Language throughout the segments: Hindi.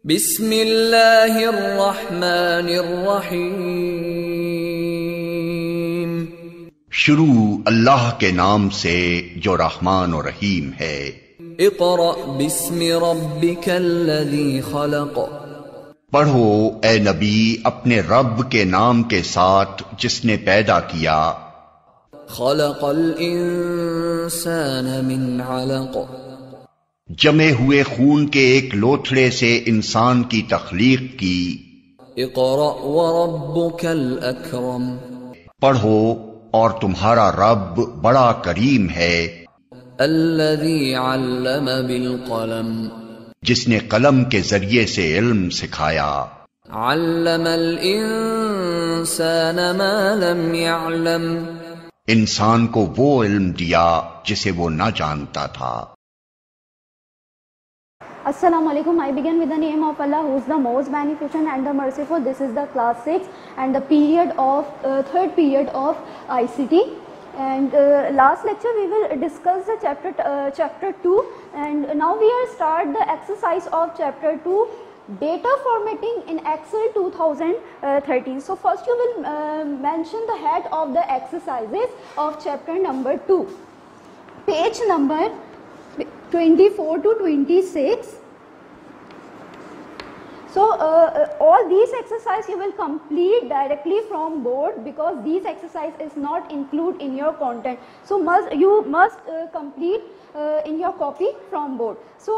बिस्मिल्लाहिर्रहमानिर्रहीम। शुरू अल्लाह के नाम से जो रहमान और रहीम है। इक़रा बिस्मि रब्बिकल्लज़ी खलक़। पढ़ो ए नबी अपने रब के नाम के साथ जिसने पैदा किया। खलक़ल इंसान मिन अलक़। जमे हुए खून के एक लोथड़े से इंसान की तख्लीक की। इक़रा व रब्बुकल अकरम। पढ़ो और तुम्हारा रब बड़ा करीम है। अल्लज़ी अल्लम बिल क़लम। जिसने कलम के जरिए से इल्म सिखाया। अल्लमल इंसान मा लम यअलम। इंसान को वो इल्म दिया जिसे वो न जानता था। Assalamu alaikum. I begin with the name of Allah, who is the most beneficent and the merciful. This is the class 6 and the third period of ICT. And last lecture we will discuss the chapter 2, and now we are start the exercise of chapter 2, data formatting in Excel 2013. So first you will mention the head of the exercises of chapter number 2, page number 24 to 26. So all these exercises you will complete directly from board, because these exercise is not included in your content. So you must complete in your copy from board. So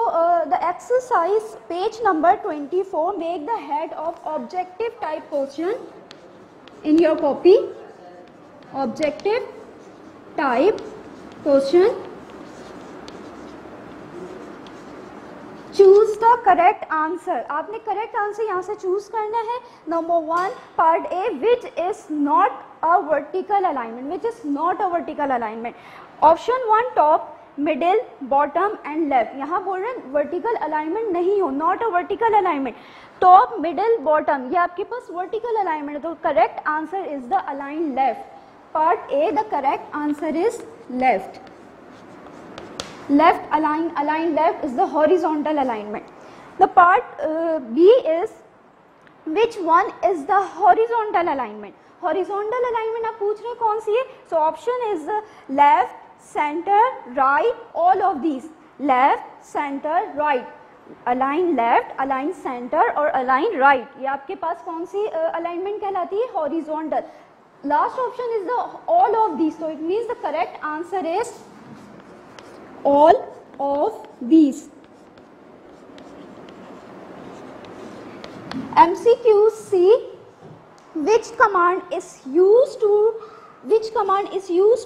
the exercise page number 24, make the head of objective type question in your copy. Objective type question. Choose the correct answer. आपने करेक्ट आंसर यहाँ से चूज करना है। Number 1 part A, which is not a vertical alignment. Which is not a vertical alignment. Option 1 top, middle, bottom and left. यहाँ बोल रहे हैं वर्टिकल अलाइनमेंट नहीं हो, not a vertical alignment. Top, middle, bottom, ये आपके पास वर्टिकल अलाइनमेंट है, तो correct answer is the align left. Part A, the correct answer is left. Left align left is the horizontal alignment. The part B is, which one is the horizontal alignment? Horizontal alignment आप पूछ रहे हैं कौन सी है? So option is left, center, right, all of these. Left, center, right. Align left, align center और align right. ये आपके पास कौन सी alignment कहलाती है? Horizontal. Last option is the all of these. So it means the correct answer is all of these. MCQ C, which command is used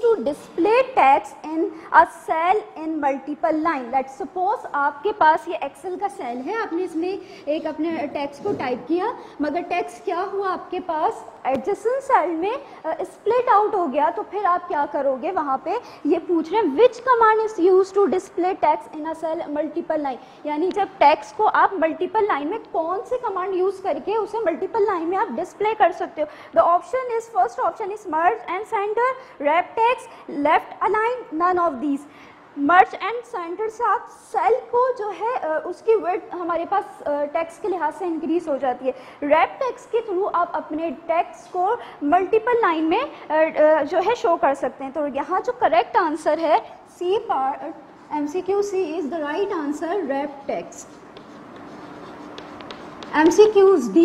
to display text in a cell in multiple line? Let's suppose आपके पास ये एक्सेल का सेल है, आपने इसमें एक अपने टेक्स्ट को टाइप किया, मगर टेक्स्ट क्या हुआ आपके पास एडजेसेंट सेल में स्प्लिट आउट हो गया, तो फिर आप क्या करोगे? वहाँ पे ये पूछ रहे हैं which command is use to display text in a cell multiple line. यानी जब टेक्स्ट को आप मल्टीपल लाइन में कौन से कमांड यूज करके उसे मल्टीपल लाइन में आप डिस्प्ले कर सकते हो? The option is, first option is merge and centre, wrap text, left align, none of these. Merge and centre से आप सेल को जो है उसकी विड्थ हमारे पास टेक्स्ट के लिहाज से इंक्रीज हो जाती है। रैप टेक्स्ट के थ्रू आप अपने टेक्स्ट को मल्टीपल लाइन में जो है शो कर सकते हैं। तो यहाँ जो करेक्ट आंसर है C part, MCQ C is the right answer, wrap text. MCQ D,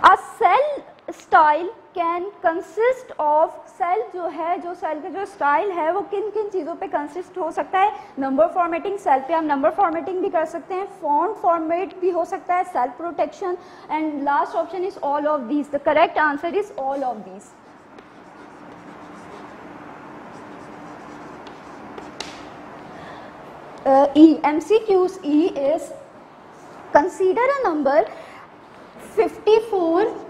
a cell style can consist of, cell जो है, जो सेल का जो स्टाइल है वो किन किन चीज़ों पे कंसिस्ट हो सकता है? नंबर फॉर्मेटिंग, सेल पे आप नंबर फॉर्मेटिंग भी कर सकते हैं, फॉन्ट फॉर्मेट भी हो सकता है, cell protection, and last option is all of these. The correct answer is all of these. MCQs E is, consider a number 612.00.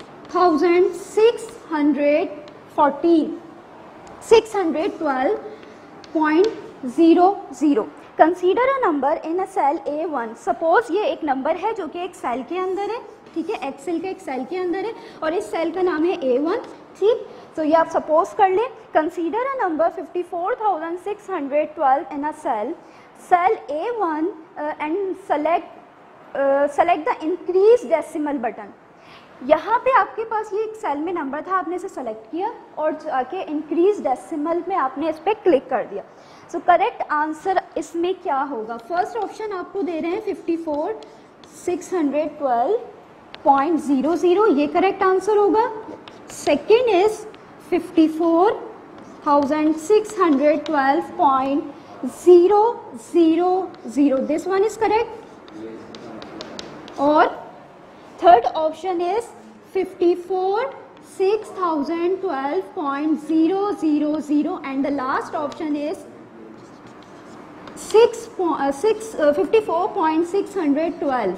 Consider a number in a cell A1. Suppose ये एक नंबर है जो कि एक सेल के अंदर है, ठीक है, एक्सेल के एक सेल के अंदर है और इस सेल का नाम है A1, ठीक। तो ये आप सपोज कर लें, consider a number 54,612 in a cell A1 and select select the increase decimal button. यहाँ पे आपके पास ये एक सेल में नंबर था, आपने इसे सेलेक्ट किया और जाके इंक्रीज डेसिमल में आपने इस पर क्लिक कर दिया। सो करेक्ट आंसर इसमें क्या होगा? फर्स्ट ऑप्शन आपको दे रहे हैं 54,612.00, ये करेक्ट आंसर होगा। Second is 54,612.000, this one is correct. और third option is 54,612.000 and the last option is 54,612।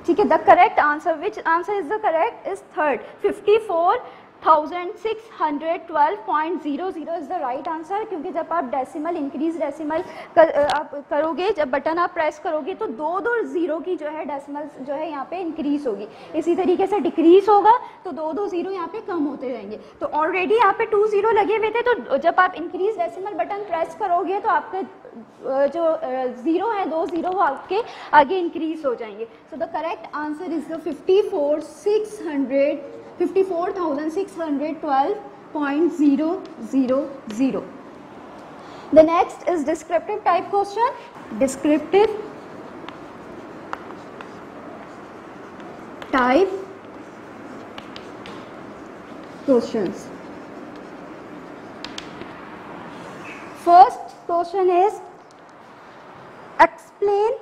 ठीक है, the correct answer, which answer is the correct is third, 54,612.00 is the right answer, क्योंकि जब आप डेसिमल इंक्रीज डेसिमल आप करोगे, जब बटन आप प्रेस करोगे तो दो दो जीरो की जो है डेसिमल जो है यहाँ पे इंक्रीज होगी, इसी तरीके से डिक्रीज होगा तो दो दो जीरो यहाँ पे कम होते जाएंगे। तो ऑलरेडी यहाँ पे 2 0 लगे हुए थे, तो जब आप इंक्रीज डेसिमल बटन प्रेस करोगे तो आपका जो जीरो है 2 0 वो आपके आगे इंक्रीज हो जाएंगे। So the correct answer is the 54,612.000। The next is descriptive type question. Descriptive type questions. First question is explain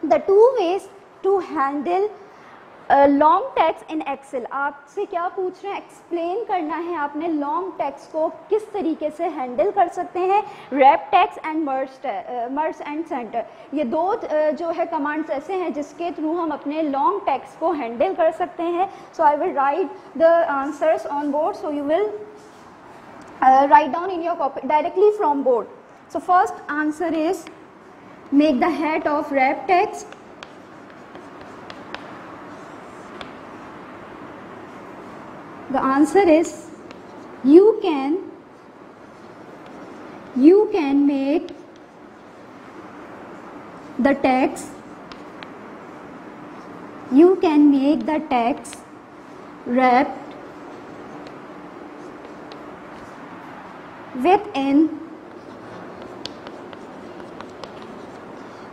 the two ways to handle long text in Excel. आपसे क्या पूछ रहे हैं? एक्सप्लेन करना है आपने लॉन्ग टेक्स्ट को किस तरीके से हैंडल कर सकते हैं। Wrap text and merge and centre, ये दो जो है कमांड्स ऐसे हैं जिसके थ्रू हम अपने लॉन्ग टेक्स्ट को हैंडल कर सकते हैं। So I will write the answers on board, so you will write down in your copy directly from board. So first answer is make the head of wrap text. The answer is you can make the text wrapped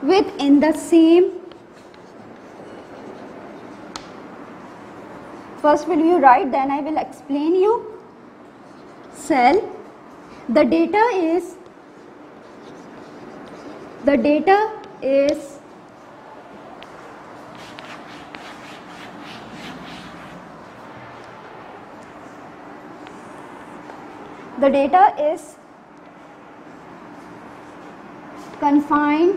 within the same. First will you write, then I will explain you. Cell. The data is the data is confined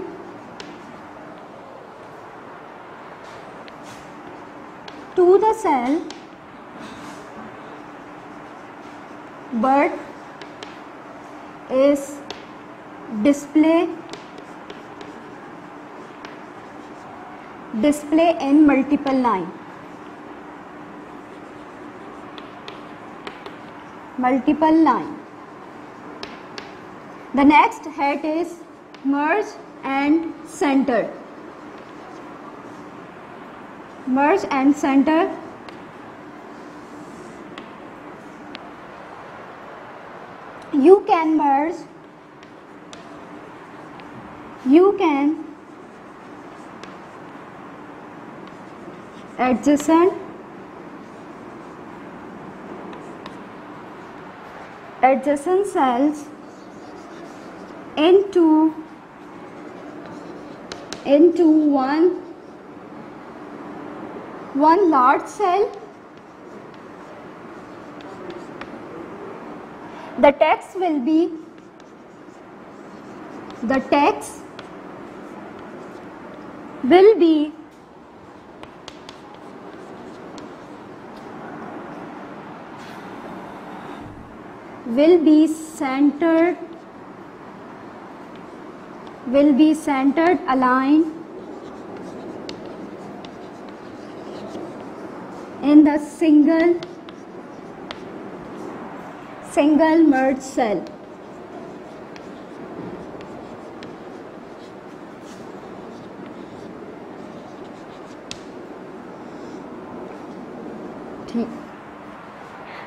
to the cell but is display in multiple line. The next head is merge and center. You can merge, adjacent cells into one large cell. The text will be centered aligned in the single merged cell.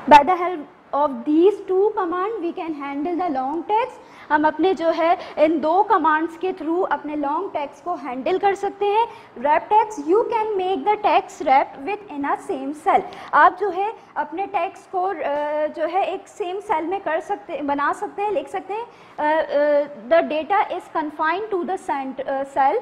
By the help of these two command we can handle the long text. हम अपने जो है इन दो कमांड्स के थ्रू अपने लॉन्ग टेक्स्ट को हैंडल कर सकते हैं. Wrap text, you can make the text wrap within a same cell. आप जो है अपने टेक्स्ट को जो है एक सेम सेल में कर सकते, बना सकते हैं, लिख सकते हैं. The data is confined to the cell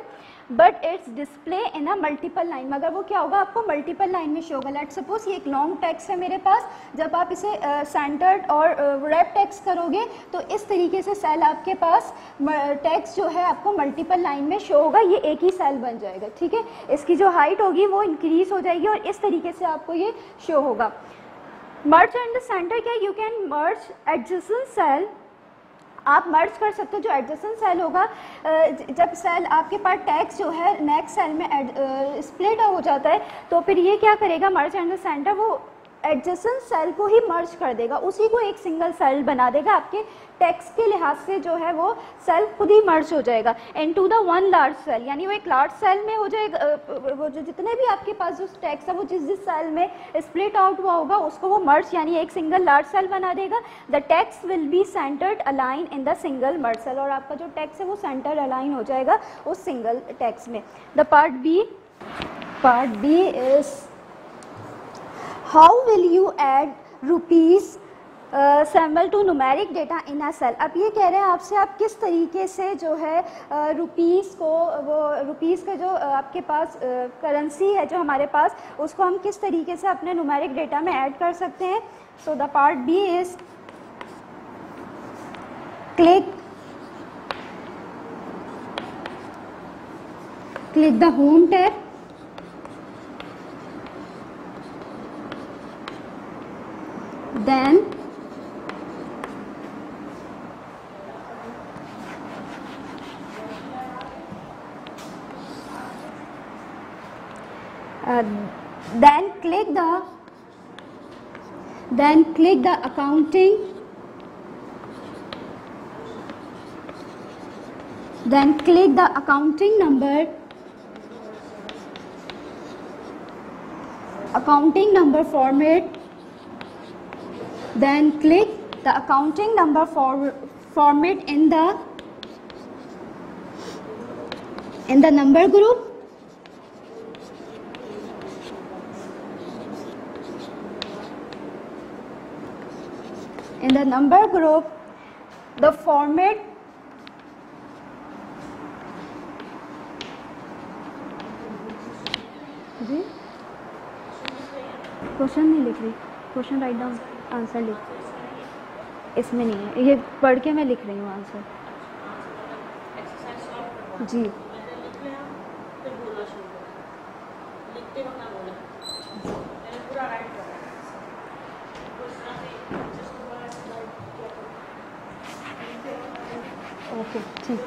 but it's display in a multiple line. मगर वो क्या होगा, आपको मल्टीपल लाइन में शो होगा. लेट सपोज ये एक लॉन्ग टेक्स्ट है मेरे पास. जब आप इसे सेंटर्ड और रैप टेक्स्ट करोगे तो इस तरीके से सेल आपके पास टेक्स्ट जो है आपको मल्टीपल लाइन में शो होगा. ये एक ही सेल बन जाएगा. ठीक है, इसकी जो हाइट होगी वो इंक्रीज हो जाएगी और इस तरीके से आपको ये शो होगा. मर्ज इन द सेंटर क्या, you can merge adjacent cell. आप मर्ज कर सकते हो जो एडजेसेंट सेल होगा. जब सेल आपके पास टेक्स्ट जो है नेक्स्ट सेल में स्प्लिट हो जाता है तो फिर ये क्या करेगा, मर्ज एंड द सेंटर, वो एडजेसेंट सेल को ही मर्ज कर देगा, उसी को एक सिंगल सेल बना देगा. आपके टेक्स्ट के लिहाज से जो है वो सेल खुद ही मर्ज हो जाएगा into the one large cell. यानी वो एक लार्ज सेल में हो जाएगा. वो जो जितने भी आपके पास जो टेक्स्ट है वो जिस जिस सेल में स्प्लिट आउट हुआ होगा उसको वो मर्ज यानी एक सिंगल लार्ज सेल बना देगा. The text will be centered align in the single merge cell. और आपका जो टेक्स्ट है वो सेंटर अलाइन हो जाएगा उस सिंगल टेक्स्ट में. The part B is how will you add rupees symbol to numeric data in a cell. अब ये कह रहे हैं आपसे आप किस तरीके से जो है रुपीज़ को, वो रुपीज़ का जो आपके पास करेंसी है जो हमारे पास, उसको हम किस तरीके से अपने न्यूमेरिक डेटा में ऐड कर सकते हैं. So the part B is click the home tab. Then click the accounting. Then click the accounting number format. Then click the accounting number format in the number group. In the number group, the format जी क्वेश्चन नहीं लिख रही, क्वेश्चन राइट डाउन, आंसर लिख, इसमें नहीं है, ये पढ़ के मैं लिख रही हूँ आंसर जी. ओके ठीक.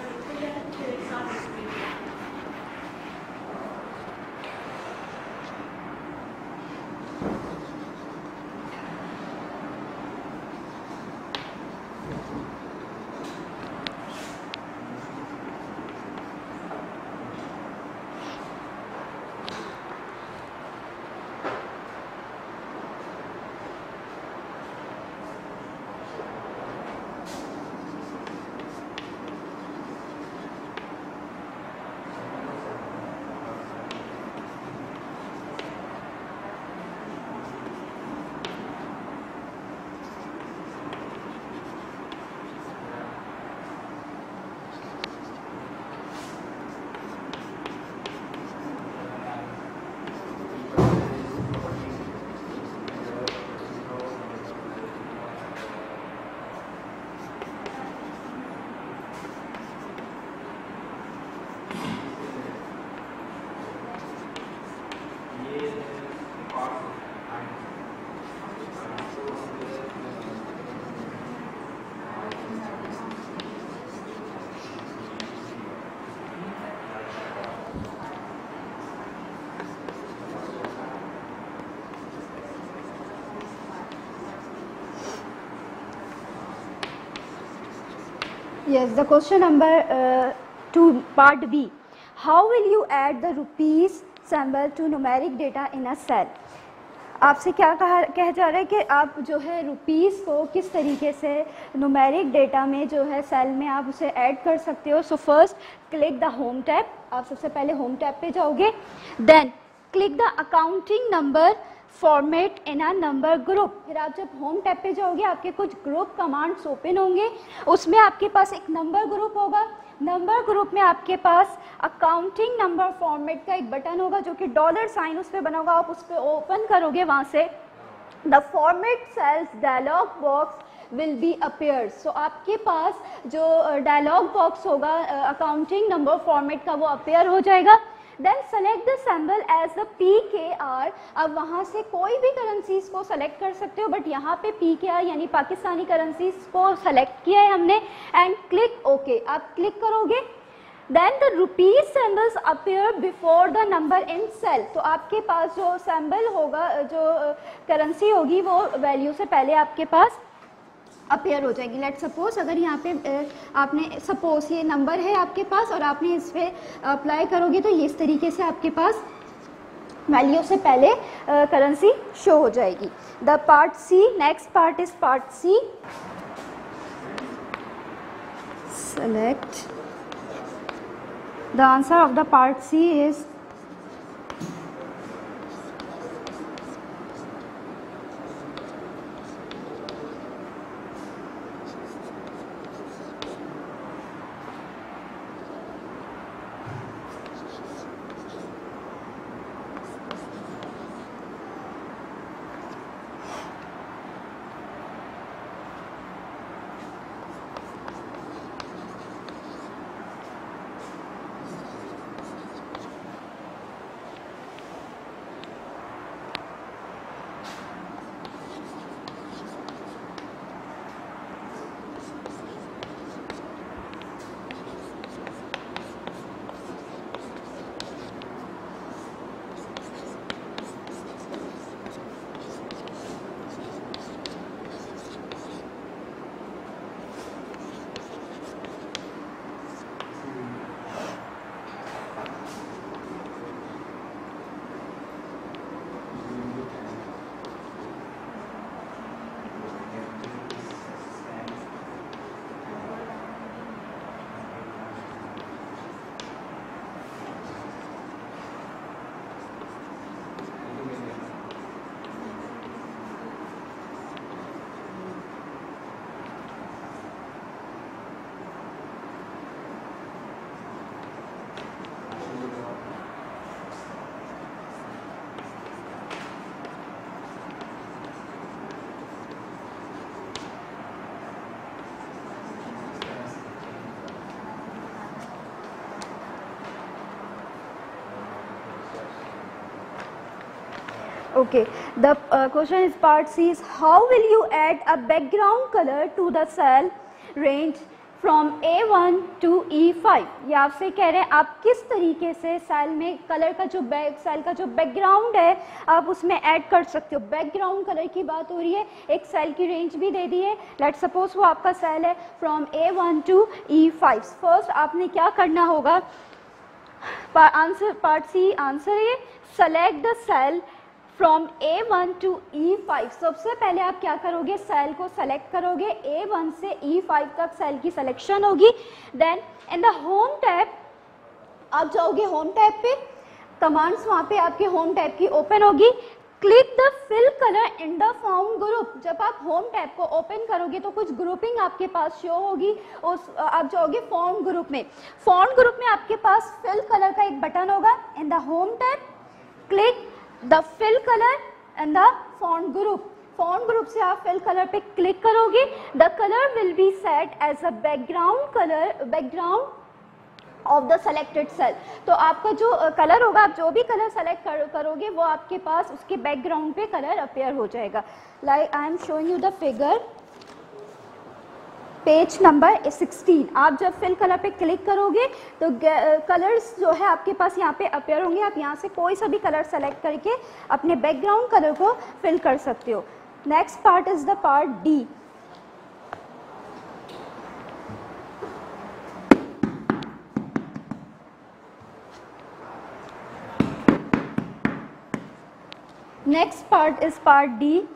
Yes, the question number 2, part B. How will you add the rupees symbol to numeric data in a cell? आपसे क्या कह जा रहा है कि आप जो है रुपीज़ को किस तरीके से न्यूमेरिक डेटा में जो है सेल में आप उसे ऐड कर सकते हो। So first click the home tab, आप सबसे पहले होम टैब पे जाओगे, then click the accounting number format in a number group. फिर आप जब होम टैब पे जाओगे आपके कुछ ग्रुप कमांड्स ओपन होंगे, उसमें आपके पास एक नंबर ग्रुप होगा। नंबर ग्रुप में आपके पास अकाउंटिंग नंबर फॉर्मेट का एक बटन होगा जो कि $साइन उस पर बना होगा, आप उस पर ओपन करोगे, वहाँ से the format cells dialog box will be appear. So आपके पास जो डायलॉग बॉक्स होगा अकाउंटिंग नंबर फॉर्मेट का वो अपेयर हो जाएगा। Then select the symbol as the PKR। अब वहाँ से कोई भी करेंसीज को सेलेक्ट कर सकते हो, बट यहाँ पे PKR यानी पाकिस्तानी करेंसीज को सेलेक्ट किया है हमने, एंड क्लिक ओके। आप क्लिक करोगे, then the rupees symbols appear before the number in cell. तो आपके पास जो सिंबल होगा, जो करेंसी होगी, वो वैल्यू से पहले आपके पास अपेयर हो जाएगी। लेट सपोज अगर यहाँ पे आपने सपोज ये नंबर है आपके पास और आपने इस पर अप्लाई करोगे तो ये इस तरीके से आपके पास वैल्यू से पहले करेंसी शो हो जाएगी। The part C, next part is part C. Select the answer of the part C is okay. The question is part C is how will you add a background color to the cell range from A1 to E5। ये आपसे कह रहे हैं आप किस तरीके से सेल में कलर का जो सेल का जो बैकग्राउंड है आप उसमें ऐड कर सकते हो। बैकग्राउंड कलर की बात हो रही है, एक सेल की रेंज भी दे दी है। लेट सपोज वो आपका सेल है from A1 to E5। First आपने क्या करना होगा, आंसर पार्ट सी आंसर है select the cell from A1 to E5। सबसे पहले आप क्या करोगे, सेल को सेलेक्ट करोगे, A1 से E5 तक सेल की सिलेक्शन होगी। Then in the home tab आप जाओगे, होम टैब पे कमांड्स वहाँ पे आपके होम टैब की ओपन होगी। Click the fill colour in the form group. जब आप होम टैब को ओपन करोगे तो कुछ ग्रुपिंग आपके पास शो होगी, उस आप जाओगे फॉर्म ग्रुप में। फॉर्म ग्रुप में आपके पास फिल कलर का एक बटन होगा। In the home tab click the fill colour and the font group. Font group से आप फिल कलर पे क्लिक करोगे। The colour will be set as a background colour, background of the selected cell. तो आपका जो कलर होगा, आप जो भी कलर सेलेक्ट करोगे वो आपके पास उसके बैकग्राउंड पे कलर अपेयर हो जाएगा। Like I am showing you the figure, page number 16। आप जब फिल कलर पे क्लिक करोगे तो कलर्स जो है आपके पास यहाँ पे अपेयर होंगे। आप यहाँ से कोई सा भी कलर सेलेक्ट करके अपने बैकग्राउंड कलर को फिल कर सकते हो। Next part is the part D. Next part is part D.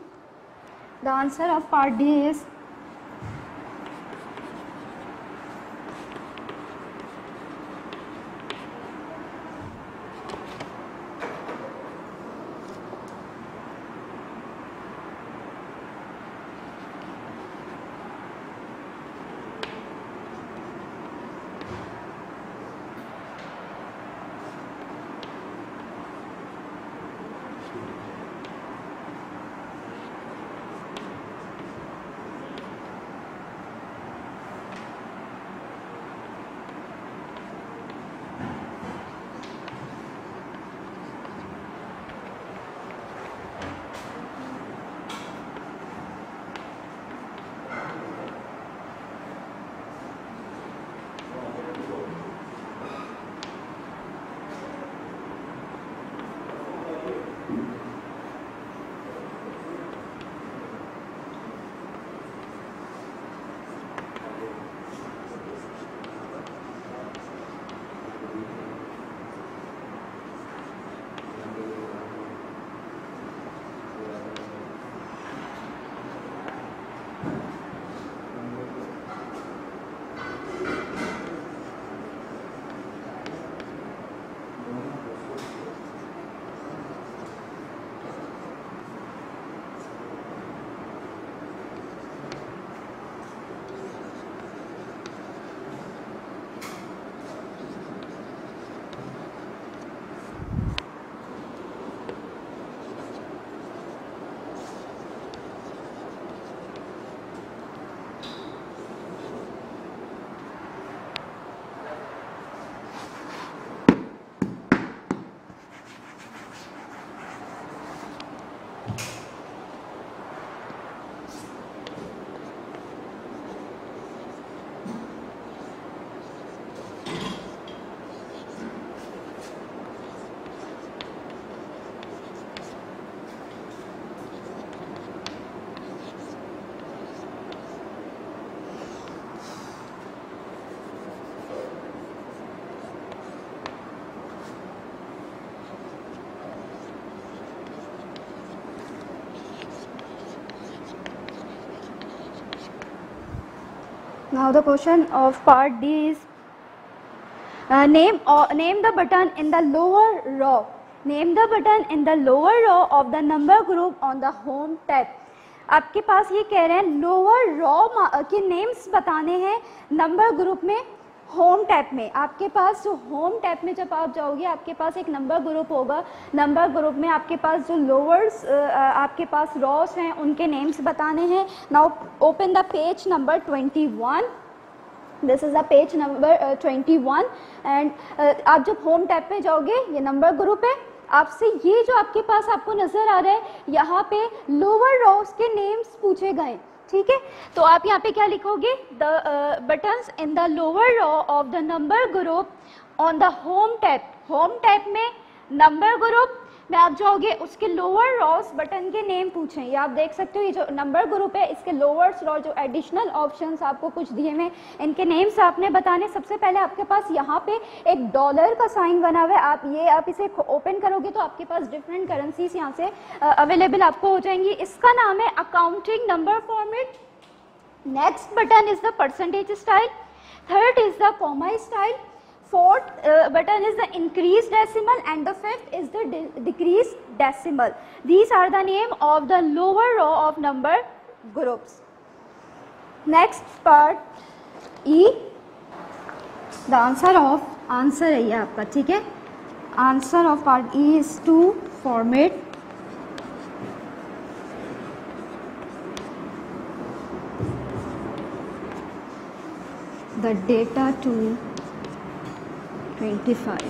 The answer of part D is now the question of part D is name the button in the lower row. Name the button in the lower row of the number group on the home tab. आपके पास ये कह रहे हैं लोअर रो के नेम्स बताने हैं नंबर ग्रुप में होम टैब में। आपके पास जो होम टैब में जब आप जाओगे आपके पास एक नंबर ग्रुप होगा। नंबर ग्रुप में आपके पास जो लोअर्स आपके पास रोज हैं उनके नेम्स बताने हैं। Now open the page number 21। This is the page number 21 and आप जब होम टैब पे जाओगे ये नंबर ग्रुप है। आपसे ये जो आपके पास आपको नज़र आ रहा है यहाँ पे लोअर रोज के नेम्स पूछे गए, ठीक है। तो आप यहाँ पे क्या लिखोगे, the buttons in the lower row of the number group on the home tab. Home tab में नंबर ग्रुप में आप जाओगे उसके लोअर रोज बटन के नेम पूछें। ये आप देख सकते हो ये जो नंबर ग्रुप है इसके लोअर रो जो एडिशनल ऑप्शंस आपको कुछ दिए हुए इनके नेम्स आपने बताने। सबसे पहले आपके पास यहाँ पे एक डॉलर का साइन बना हुआ है। आप इसे ओपन करोगे तो आपके पास डिफरेंट करेंसीज यहाँ से अवेलेबल आपको हो जाएंगी। इसका नाम है accounting number format. Next button is the percentage style. Third is the comma style. Fourth button is the increased decimal and the fifth is the decreased decimal. These are the name of the lower row of number groups. Next part E. The answer है ये आपका, ठीक है। Answer of part E is to format the data to 25.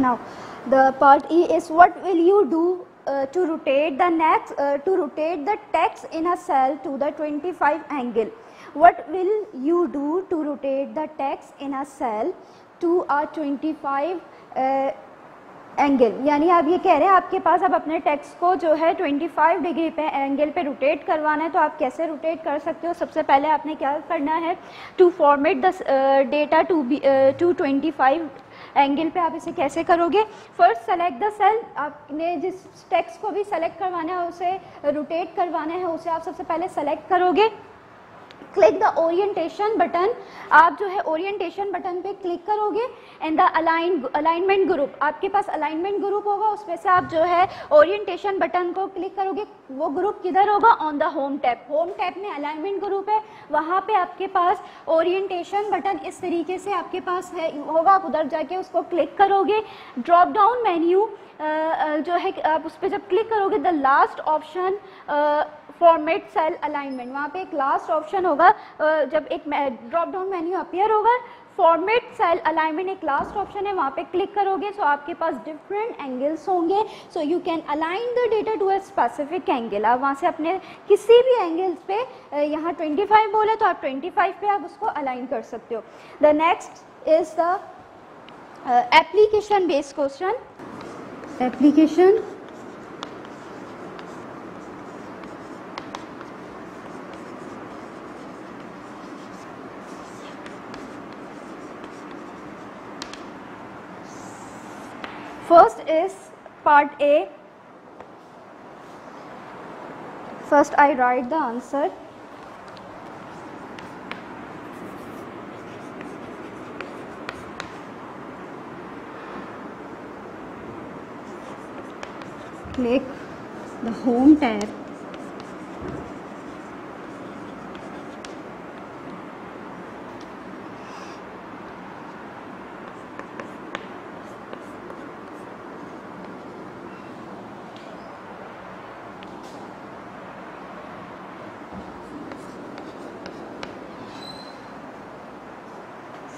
Now, the part E is what will you do to rotate the text in a cell to the 25 angle. What will you do to rotate the text in a cell to a 25 angle, यानी आप ये कह रहे हैं आपके पास अब अपने टेक्स्ट को जो है 25 डिग्री पे एंगल पे रोटेट करवाना है, तो आप कैसे रोटेट कर सकते हो? सबसे पहले आपने क्या करना है, to format the data to 25 angle पे आप इसे कैसे करोगे? फर्स्ट सेलेक्ट द सेल, आपने जिस टेक्स्ट को भी सेलेक्ट करवाना है उसे रोटेट करवाना है उसे आप सबसे पहले सेलेक्ट करोगे। क्लिक द ओरिएंटेशन बटन, आप जो है ओरिएंटेशन बटन पे क्लिक करोगे एंड द अलाइनमेंट ग्रुप, आपके पास अलाइनमेंट ग्रुप होगा उसमें से आप जो है ओरिएंटेशन बटन को क्लिक करोगे। वो ग्रुप किधर होगा? On the home tab. Home tab में अलाइनमेंट ग्रुप है, वहाँ पे आपके पास ओरिएंटेशन बटन इस तरीके से आपके पास है होगा, आप उधर जाके उसको क्लिक करोगे। ड्रॉप डाउन मेन्यू जो है आप उस पर जब क्लिक करोगे the last option format cell alignment, वहाँ पे एक लास्ट ऑप्शन होगा, जब एक ड्रॉप डाउन मेन्यू अपीयर होगा फॉर्मेट सेल अलाइनमेंट एक लास्ट ऑप्शन है, वहाँ पे क्लिक करोगे सो आपके पास डिफरेंट एंगल्स होंगे, so you can align the data to a specific angle. आप वहाँ से अपने किसी भी एंगल्स पे यहाँ 25 बोले तो आप 25 पे आप उसको अलाइन कर सकते हो। The next is the application based question. Application First is part A. First I write the answer. Click the home tab.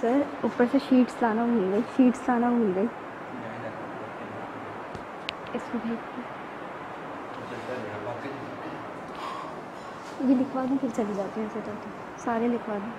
Sir ऊपर से शीट्स लाना भूल गई, इसको भेज ये लिखवा दूँ फिर चली जाती हैं, ऐसे तो सारे लिखवा दूँ।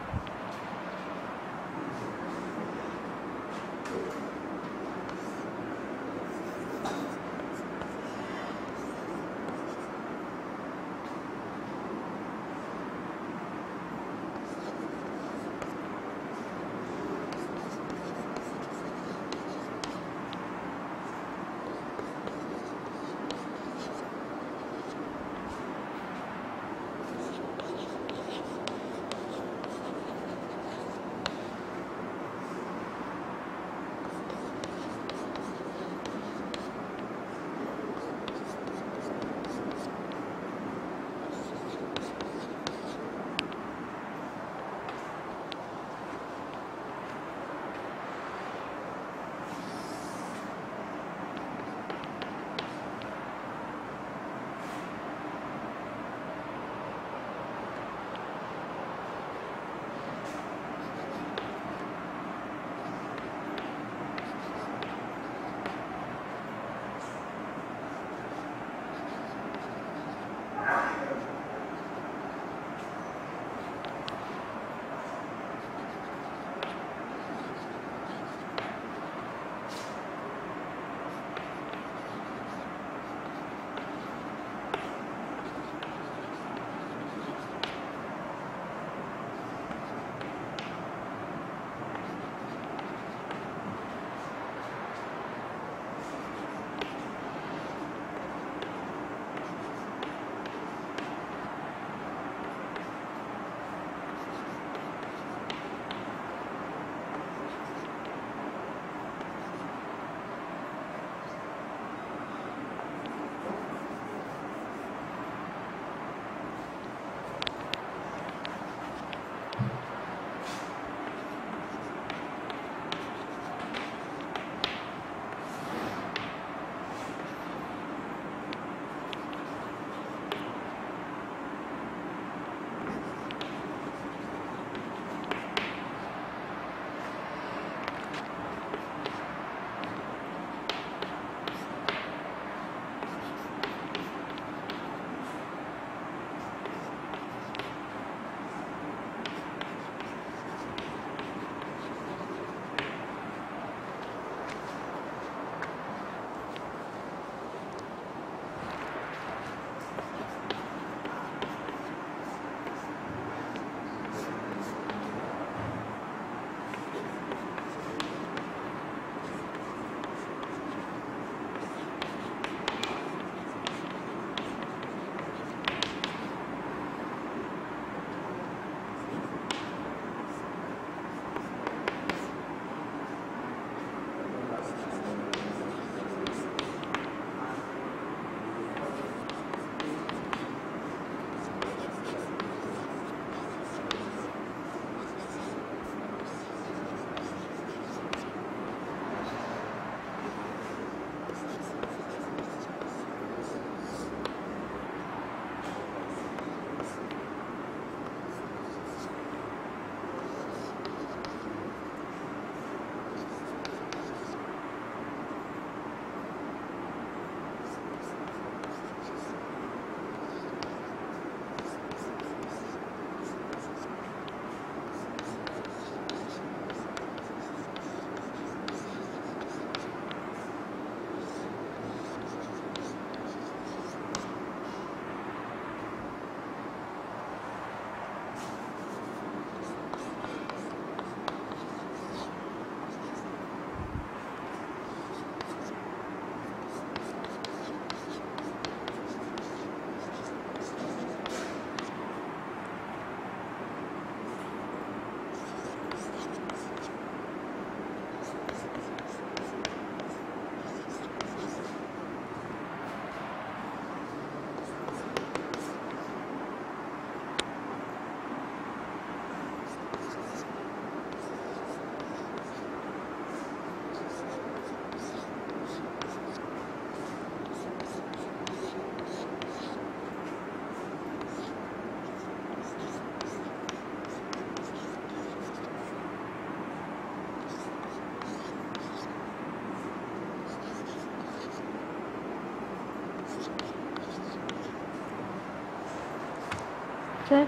सर।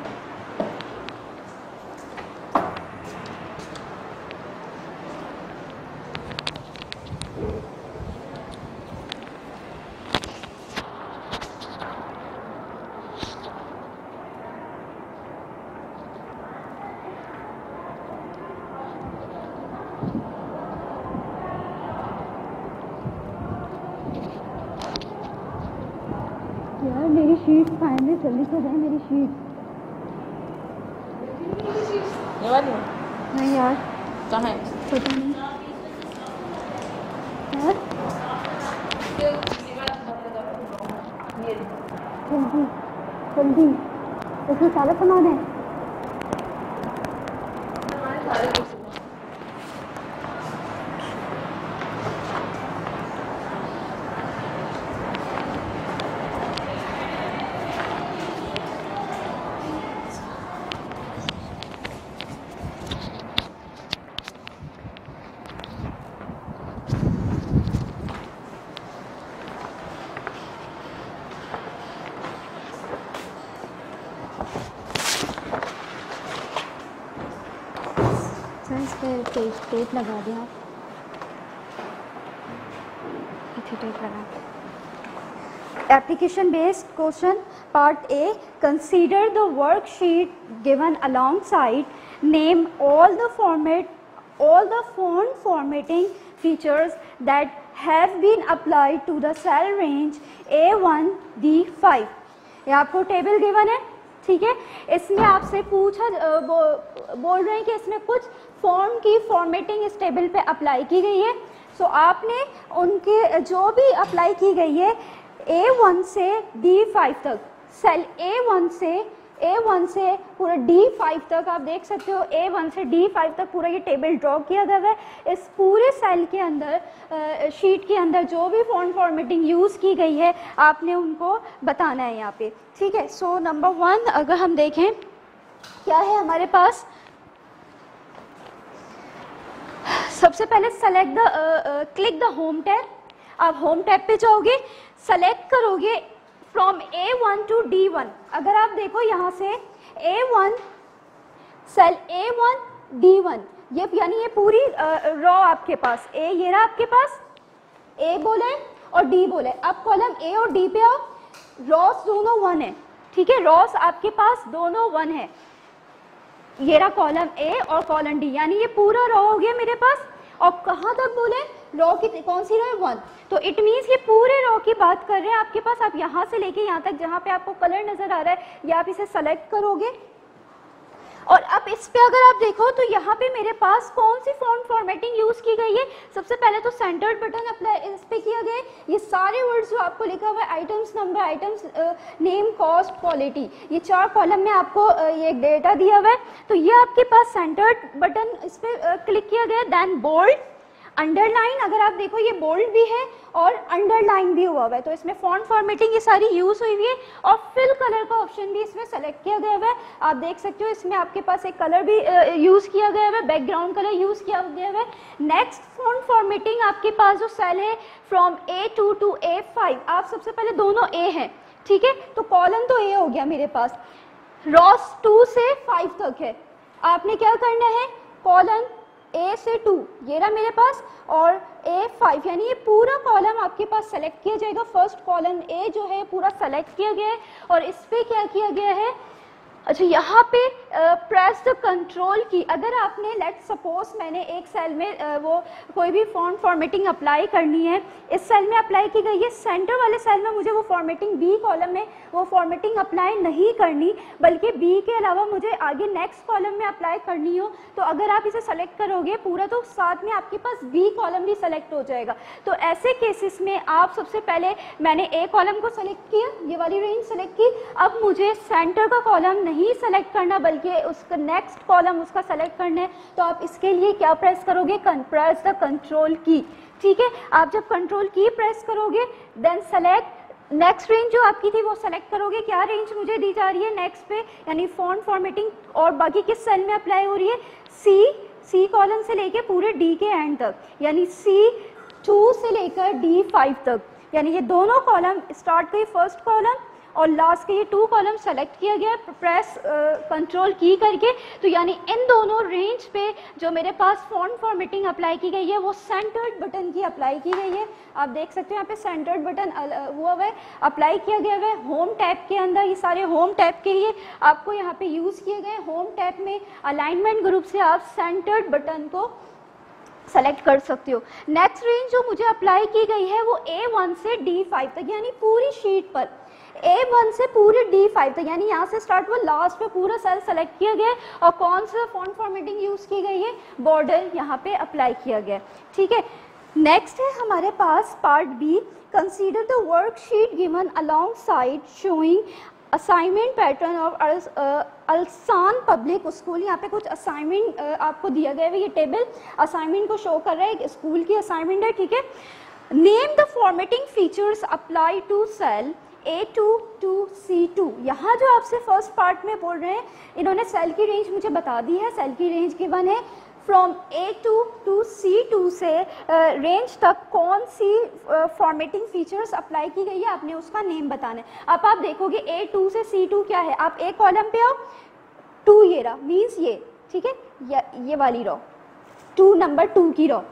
यार मेरी शीट फाइनली जल्दी से दे मेरी शीट। ये वाली है? नहीं यार कहाँ है? पता नहीं यार। जल्दी जल्दी इसमें सारा सामान है। इस पर टेप लगा दें आप। इथे टेप लगा। Application based question part A, consider the worksheet given alongside, name all the font formatting features that have been applied to the cell range A1 D5। ये आपको टेबल गिवन है, ठीक है। इसमें आपसे पूछा बोल रहे हैं कि इसमें कुछ फॉर्म की फॉर्मेटिंग इस टेबल पे अप्लाई की गई है। सो आपने उनके जो भी अप्लाई की गई है A1 से D5 तक, सेल A1 से पूरा D5 तक आप देख सकते हो। A1 से D5 तक पूरा ये टेबल ड्रॉ किया गया है। इस पूरे सेल के अंदर शीट के अंदर जो भी फॉन्ट फॉर्मेटिंग यूज़ की गई है आपने उनको बताना है यहाँ पे, ठीक है। सो नंबर 1 अगर हम देखें क्या है हमारे पास, सबसे पहले select the click the home tab. आप होम टैब पे जाओगे, सेलेक्ट करोगे फ्रॉम A1 टू D1। अगर आप देखो यहाँ से A1 सेल A1 D1 ये यानी ये पूरी रॉ आपके पास A ये रहा आपके पास, A बोले और D बोले। अब कॉलम A और D पे आओ, रॉस दोनों 1 है, ठीक है। रॉस आपके पास दोनों 1 है। ये रहा कॉलम A और कॉलम D, यानी ये पूरा रॉ हो गया मेरे पास। और कहाँ तक बोले, रॉ की कौन सी रॉ है 1, तो इट मीन्स ये पूरे रॉ की बात कर रहे हैं आपके पास। आप यहाँ से लेके यहाँ तक जहाँ पे आपको कलर नजर आ रहा है ये आप इसे सेलेक्ट करोगे। और अब इस पे अगर आप देखो तो यहाँ पे मेरे पास कौन सी फॉन्ट फॉर्मेटिंग यूज की गई है। सबसे पहले तो सेंटर्ड बटन अप्लाई इस पे किया गया है। ये सारे वर्ड्स जो आपको लिखा हुआ है, items number, items name, cost, quality, ये 4 कॉलम में आपको ये डेटा दिया हुआ है। तो ये आपके पास सेंटर्ड बटन इस पे क्लिक किया गया। देन बोल्ड, अंडरलाइन, अगर आप देखो ये बोल्ड भी है और अंडरलाइन भी हुआ है, तो इसमें फॉन्ट फॉर्मेटिंग ये सारी यूज हुई हुई है। और फिल कलर का ऑप्शन भी इसमें सेलेक्ट किया गया है। आप देख सकते हो इसमें आपके पास एक कलर भी यूज किया गया है, बैकग्राउंड कलर यूज किया गया है। नेक्स्ट फॉन्ट फॉर्मेटिंग आपके पास जो सेल है फ्रॉम A2 टू A5, आप सबसे पहले दोनों A है, ठीक है। तो कॉलम तो A हो गया मेरे पास, रॉस 2 से 5 तक है। आपने क्या करना है, कॉलम A से 2 ये रहा मेरे पास और A5, यानी ये पूरा कॉलम आपके पास सेलेक्ट किया जाएगा। फर्स्ट कॉलम A जो है पूरा सेलेक्ट किया गया है। और इस पे क्या किया गया है, अच्छा यहाँ पे प्रेस द कंट्रोल की। अगर आपने लेट सपोज मैंने एक सेल में वो कोई भी फॉन्ट फॉर्मेटिंग अप्लाई करनी है, इस सेल में अप्लाई की गई है, सेंटर वाले सेल में मुझे वो फॉर्मेटिंग B कॉलम में वो फॉर्मेटिंग अप्लाई नहीं करनी, बल्कि B के अलावा मुझे आगे नेक्स्ट कॉलम में अप्लाई करनी हो, तो अगर आप इसे सेलेक्ट करोगे पूरा तो साथ में आपके पास B कॉलम भी सेलेक्ट हो जाएगा। तो ऐसे केसेस में आप सबसे पहले मैंने A कॉलम को सेलेक्ट किया, ये वाली रेंज सेलेक्ट की। अब मुझे सेंटर का कॉलम नहीं सेलेक्ट करना बल्कि उसका नेक्स्ट कॉलम उसका सेलेक्ट करना है, तो आप इसके लिए क्या प्रेस करोगे, प्रेस द कंट्रोल की, ठीक है। आप जब कंट्रोल की प्रेस करोगे देन सेलेक्ट नेक्स्ट रेंज जो आपकी थी वो सेलेक्ट करोगे। क्या रेंज मुझे दी जा रही है नेक्स्ट पे, यानी फॉन्ट फॉर्मेटिंग और बाकी किस सेल में अप्लाई हो रही है, सी कॉलम से लेके पूरे D के एंड तक, यानी C2 से लेकर D5 तक, यानी ये दोनों कॉलम स्टार्ट हुई फर्स्ट कॉलम और लास्ट के ये 2 कॉलम सेलेक्ट किया गया प्रेस कंट्रोल की करके। तो यानी इन दोनों रेंज पे जो मेरे पास फॉन्ट फॉर्मेटिंग अप्लाई की गई है वो सेंटर्ड बटन की अप्लाई की गई है। आप देख सकते हो यहाँ पे सेंटर्ड बटन हुआ है, अप्लाई किया गया है होम टैब के अंदर। ये सारे होम टैब के लिए आपको यहाँ पे यूज़ किए गए। होम टैब में अलाइनमेंट ग्रुप से आप सेंटर्ड बटन को सेलेक्ट कर सकते हो। नेक्स्ट रेंज जो मुझे अप्लाई की गई है वो A1 से D5 तक, यानी पूरी शीट पर A1 से पूरे D5 तक, यानी यहाँ से स्टार्ट हुआ लास्ट पे पूरा सेल सेलेक्ट किया गया है। और कौन सा फॉन्ट फॉर्मेटिंग यूज़ की गई है, बॉर्डर यहाँ पे अप्लाई किया गया है। ठीक है, नेक्स्ट है हमारे पास part B, consider the worksheet given alongside showing assignment pattern of Alsan public school. यहाँ पे कुछ असाइनमेंट आपको दिया गया है, ये टेबल असाइनमेंट को शो कर रहा है, एक स्कूल की असाइनमेंट है। ठीक है, name the formatting features apply to cell A2 to C2। यहाँ जो आपसे फर्स्ट पार्ट में बोल रहे हैं, इन्होंने सेल की रेंज मुझे बता दी है। सेल की रेंज गिवन है फ्रॉम A2 to C2 से रेंज तक कौन सी फॉर्मेटिंग फीचर्स अप्लाई की गई है, आपने उसका नेम बताना है। अब आप देखोगे A2 से C2 क्या है, आप एक कॉलम पे आओ, 2 ये रहा, मीन्स ये, ठीक है, ये वाली रो 2 नंबर 2 की रो,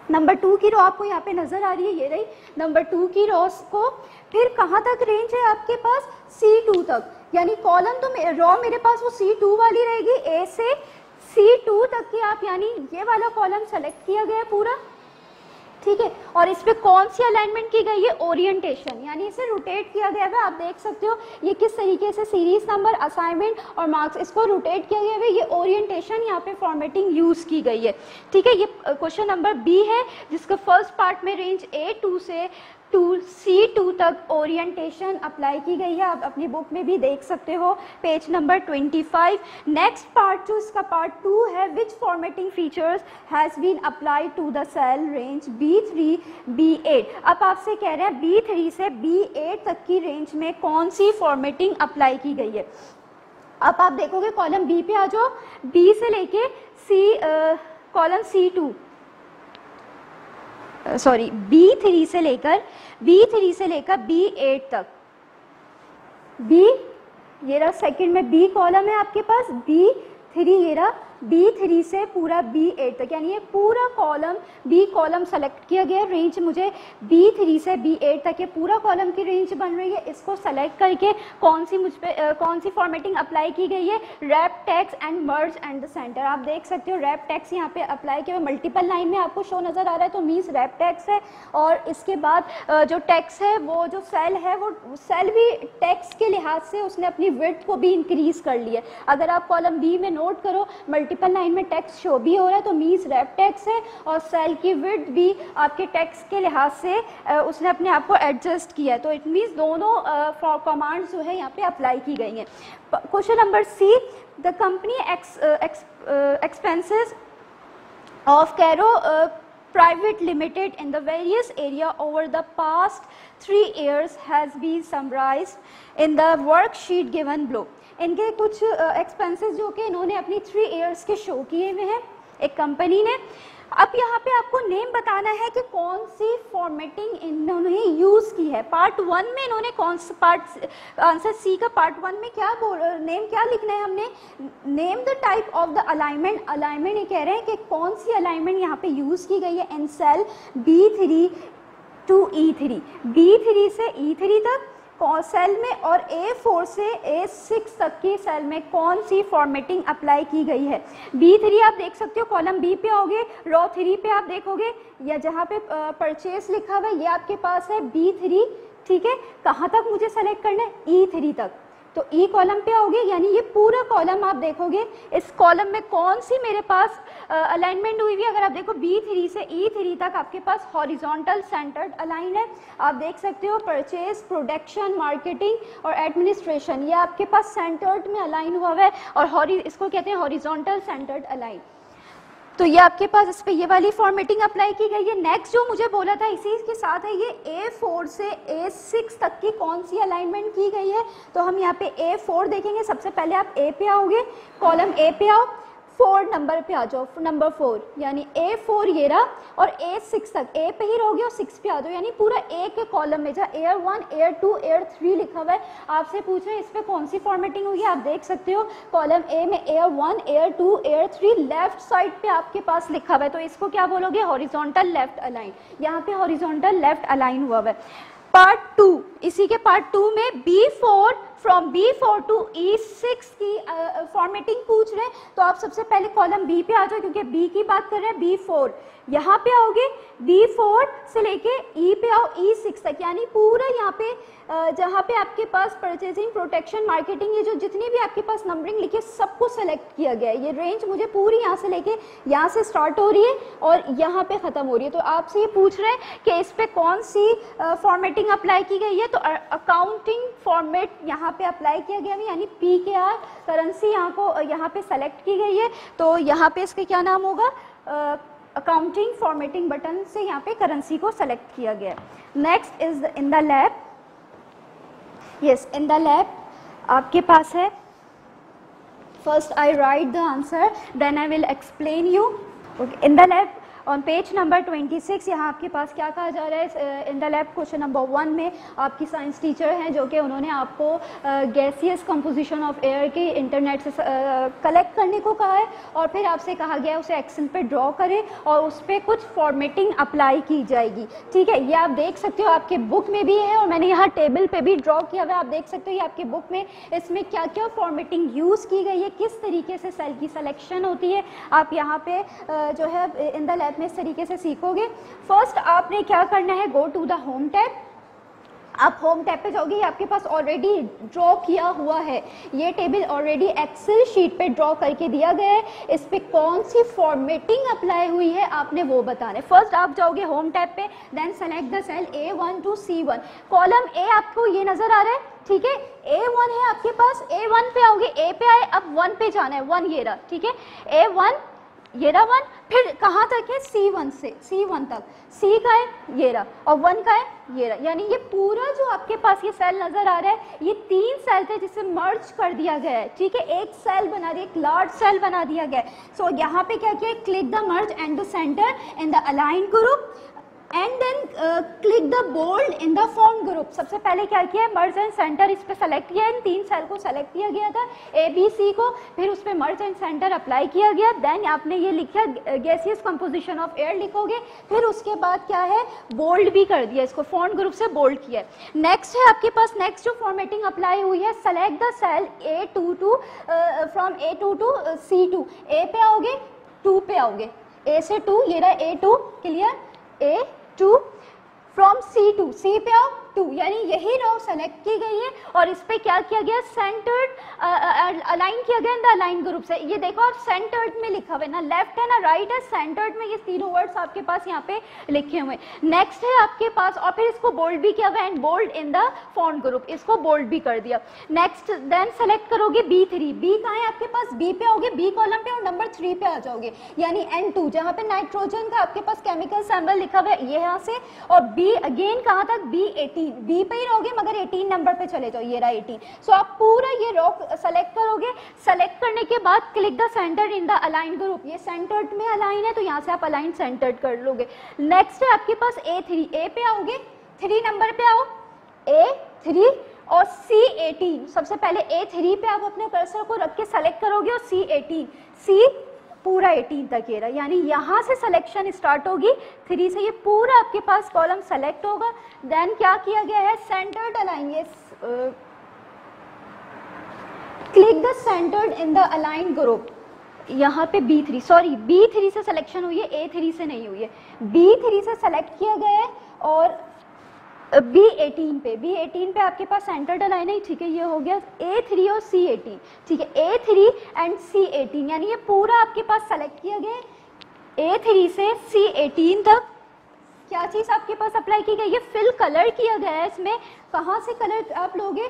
नंबर 2 की रो आपको यहाँ पे नजर आ रही है, ये रही नंबर 2 की रोज को। फिर कहाँ तक रेंज है आपके पास, C2 तक, यानी कॉलम तो रो मेरे पास वो C2 वाली रहेगी, A से C2 तक की आप, यानी ये वाला कॉलम सेलेक्ट किया गया पूरा। ठीक है, और इस पे कौन सी अलाइनमेंट की गई है, ओरिएंटेशन, यानी इसे रोटेट किया गया है। आप देख सकते हो ये किस तरीके से सीरीज नंबर, असाइनमेंट और मार्क्स, इसको रोटेट किया गया है, ये ओरिएंटेशन यहाँ पे फॉर्मेटिंग यूज की गई है। ठीक है, ये क्वेश्चन नंबर बी है जिसका फर्स्ट पार्ट में रेंज A2 से C2 तक ओरिएंटेशन अप्लाई की गई है। आप अपनी बुक में भी देख सकते हो, पेज नंबर 25। नेक्स्ट पार्ट जो इसका पार्ट 2 है, which formatting features has been apply to the cell range B3 B8। अब आपसे कह रहे हैं B3 से B8 तक की रेंज में कौन सी फॉर्मेटिंग अप्लाई की गई है। अब आप देखोगे कॉलम बी पे आ जाओ, बी से लेके कॉलम C2 सॉरी B3 से लेकर B8 तक, B ये रहा सेकंड में B कॉलम है आपके पास, B3 ये रहा, B3 से पूरा B8 तक, यानी ये पूरा कॉलम B कॉलम सेलेक्ट किया गया। रेंज मुझे B3 से B8 तक ये पूरा कॉलम की रेंज बन रही है। इसको सेलेक्ट करके कौन सी फॉर्मेटिंग अप्लाई की गई है, wrap text and merge and the centre. आप देख सकते हो रैप टेक्स्ट यहाँ पे अप्लाई किया हुआ, मल्टीपल लाइन में आपको शो नज़र आ रहा है, तो मीन्स रैप टेक्स्ट है। और इसके बाद जो टेक्स्ट है, वो जो सेल है, वो सेल भी टेक्स्ट के लिहाज से उसने अपनी विड्थ को भी इंक्रीज कर लिया। अगर आप कॉलम बी में नोट करो, मल्टीपल लाइन में टेक्स्ट शो भी हो रहा है, तो मीन्स रैप टेक्स्ट है, और सेल की विड्थ भी आपके टेक्स्ट के लिहाज से उसने अपने आप को एडजस्ट किया है। तो इट मीन्स दोनों कमांड्स जो है यहाँ पे अप्लाई की गई हैं। Question number C, the company expenses of Cairo Private Limited in the various area over the past 3 years has been summarized in the worksheet given below। इनके कुछ एक्सपेंसेस जो कि इन्होंने अपनी 3 years के शो किए हुए हैं एक कंपनी ने। अब यहाँ पे आपको नेम बताना है कि कौन सी फॉर्मेटिंग इन्होंने यूज़ की है। पार्ट 1 में इन्होंने कौन सा पार्ट, आंसर सी का पार्ट 1 में क्या नेम क्या लिखना है हमने, name the type of the alignment. Alignment ये कह रहे हैं कि कौन सी अलाइनमेंट यहाँ पे यूज़ की गई है इन cell B3 to E3, B3 से E3 तक सेल में, और A4 से A6 तक की सेल में कौन सी फॉर्मेटिंग अप्लाई की गई है। B3 आप देख सकते हो, कॉलम B पे आओगे, रो 3 पे आप देखोगे, या जहाँ पे परचेस लिखा हुआ है ये आपके पास है B3। ठीक है, कहाँ तक मुझे सेलेक्ट करना है, E3 तक, तो E कॉलम पे आओगे, यानी ये पूरा कॉलम आप देखोगे, इस कॉलम में कौन सी मेरे पास अलाइनमेंट हुई हुई है। अगर आप देखो B3 से E3 तक आपके पास हॉरिजॉन्टल सेंटर्ड अलाइन है। आप देख सकते हो परचेज, प्रोडक्शन, मार्केटिंग और एडमिनिस्ट्रेशन, ये आपके पास सेंटर्ड में अलाइन हुआ है, और इसको कहते हैं हॉरिजॉन्टल सेंटर्ड अलाइन। तो ये आपके पास इस पे ये वाली फॉर्मेटिंग अप्लाई की गई है। नेक्स्ट जो मुझे बोला था इसी के साथ है, ये A4 से A6 तक की कौन सी अलाइनमेंट की गई है। तो हम यहाँ पे A4 देखेंगे। सबसे पहले आप A पे आओगे, कॉलम A पे आओ, 4 नंबर पे आ जाओ, नंबर 4 यानी A4 ये रहा और A6 तक, A पे ही रहोगे और 6 पे आ जाओ, यानी पूरा A के कॉलम में जहाँ एयर 1 एयर 2 एयर 3 लिखा हुआ है, आपसे पूछ रहे हैं इस पे कौन सी फॉर्मेटिंग हुई है। आप देख सकते हो कॉलम A में air 1 air 2 air 3 left side पे आपके पास लिखा हुआ है, तो इसको क्या बोलोगे, हॉरिजॉन्टल लेफ्ट अलाइन। यहाँ पे हॉरिजॉन्टल लेफ्ट अलाइन हुआ है। पार्ट 2, इसी के पार्ट 2 में B4 from B4 to E6 की फॉर्मेटिंग पूछ रहे हैं, तो आप सबसे पहले कॉलम B पे आ जाओ, क्योंकि B की बात कर रहे हैं। B4 यहाँ पे आओगे, B4 से लेके E पे आओ, E6 तक, यानी पूरा यहाँ पे जहाँ पे आपके पास परचेजिंग, प्रोटेक्शन, मार्केटिंग, ये जो जितनी भी आपके पास नंबरिंग लिखी है सबको सेलेक्ट किया गया है। ये रेंज मुझे पूरी यहाँ से लेके यहाँ से स्टार्ट हो रही है और यहाँ पे ख़त्म हो रही है। तो आपसे ये पूछ रहे हैं कि इस पे कौन सी फॉर्मेटिंग अप्लाई की गई है, तो अकाउंटिंग फॉर्मेट यहाँ पे अप्लाई किया गया है, यानी PKR करेंसी यहाँ पे सेलेक्ट की गई है। तो यहाँ पे इसके क्या नाम होगा, अकाउंटिंग फॉर्मेटिंग बटन से यहाँ पे करेंसी को सेलेक्ट किया गया है। Next is in the lab. Yes, in the lab आपके पास है, first I write the answer then I will explain you. Okay, in the lab on page number 26 यहाँ आपके पास क्या कहा जा रहा है। In the lab question number 1 में आपकी साइंस टीचर हैं जो कि उन्होंने आपको गैसियस कंपोजिशन ऑफ एयर के इंटरनेट से कलेक्ट करने को कहा है और फिर आपसे कहा गया उसे एक्सेल पे ड्रॉ करें और उस पर कुछ फॉर्मेटिंग अप्लाई की जाएगी। ठीक है, ये आप देख सकते हो आपके बुक में भी है और मैंने यहाँ टेबल पे भी ड्रॉ किया हुआ है। आप देख सकते हो ये आपके बुक में इसमें क्या क्या फॉर्मेटिंग यूज़ की गई है, किस तरीके से सेल की सिलेक्शन होती है, आप यहाँ पे जो है इन द लैब में इस तरीके से सीखोगे। फर्स्ट आपने क्या करना है, go to the home tab. आप होम टैब पे जाओगे, आपके पास ऑलरेडी ड्रॉ किया हुआ है, ये टेबल ऑलरेडी एक्सेल शीट पे ड्रॉ करके दिया गया है। इस पे कौन सी फॉर्मेटिंग अप्लाई हुई है आपने वो बताना है। फर्स्ट आप जाओगे होम टैब पे, then select the cell A1 to C1। Column A आपको ये नजर आ रहा है, ठीक है, A1 है आपके पास, A1 पे आओगे, A पे आए, अब 1 पे जाना है, 1 ये रहा, ठीक है, A1 ये रहा 1, फिर कहाँ तक है, C1 से C1 तक, C का है ये रहा और 1 का है ये रहा, यानी ये पूरा जो आपके पास ये सेल नजर आ रहा है ये 3 सेल थे जिसे मर्ज कर दिया गया है। ठीक है, एक सेल बना दिया, एक लार्ज सेल बना दिया गया है। सो यहाँ पे क्या किया, click the merge and the center in the align group and then click the bold in the form group. सबसे पहले क्या किया है, मर्ज एंड सेंटर इस पे सेलेक्ट किया, इन 3 सेल को सेलेक्ट किया गया था ABC को, फिर उस पे मर्ज एंड सेंटर अप्लाई किया गया, देन आपने ये लिखा गैसियस कंपोजिशन ऑफ एयर लिखोगे, फिर उसके बाद क्या है, बोल्ड भी कर दिया, इसको फॉन्ट ग्रुप से बोल्ड किया। नेक्स्ट है आपके पास, नेक्स्ट जो फॉर्मेटिंग अप्लाई हुई है, select the cell A2 to from A2 to C2। A पे आओगे, 2 पे आओगे, A से 2, ये रहा A2, clear, A2 from C2, C पे आओ 2, यानी यही रो सेलेक्ट की गई है और इस पे क्या किया गया, सेंटर्ड अलाइन किया गया इन द अलाइन ग्रुप से। ये देखो आप सेंटर्ड में लिखा हुआ है, ना लेफ्ट है ना राइट है, सेंटर्ड में ये तीनों वर्ड्स आपके पास यहाँ पे लिखे हुए। नेक्स्ट है आपके पास, और फिर इसको बोल्ड भी किया हुआ है, and bold in the font group, इसको बोल्ड भी कर दिया। नेक्स्ट देन सेलेक्ट करोगे B3, B कहाँ है आपके पास, B पे आओगे, B कॉलम पे और नंबर 3 पे आ जाओगे, यानी N2 जहाँ पे नाइट्रोजन का आपके पास केमिकल सिंबल लिखा हुआ है ये यहाँ से, और B अगेन कहाँ तक, B18, B पे ही रहोगे मगर 18 नंबर पे चले जाओ, ये रहा 18। सो आप पूरा ये रो सेलेक्ट करोगे, सेलेक्ट करने के बाद click the center in the align group, ये सेंटर्ड में अलाइन है तो यहाँ से आप अलाइन सेंटर्ड कर लोगे। नेक्स्ट है आपके पास A3, A पे आओगे, 3 नंबर पे आओ, A3 और C18, सबसे पहले A3 पे आप अपने कर्सर को रख के सेलेक्ट करोगे और C18, C पूरा 18 तक ये रहा, यानी यहाँ से सिलेक्शन स्टार्ट होगी 3 से, ये पूरा आपके पास कॉलम सेलेक्ट होगा। देन क्या किया गया है, सेंटर्ड अलाइन, ये click the centred in the align group, यहाँ पे B3, सॉरी B3 से सिलेक्शन हुई है, A3 से नहीं हुई है, B3 से सेलेक्ट किया गया है और B18 पे आपके पास सेंटर्ड अलाइन है, ठीक है, ये हो गया A3 और C18, ठीक है, A3 एंड C18, यानी ये पूरा आपके पास सेलेक्ट किया गया है। A3 से C18 तक क्या चीज़ आपके पास अप्लाई की गई है, फिल कलर किया गया है। इसमें कहाँ से कलर आप लोगे,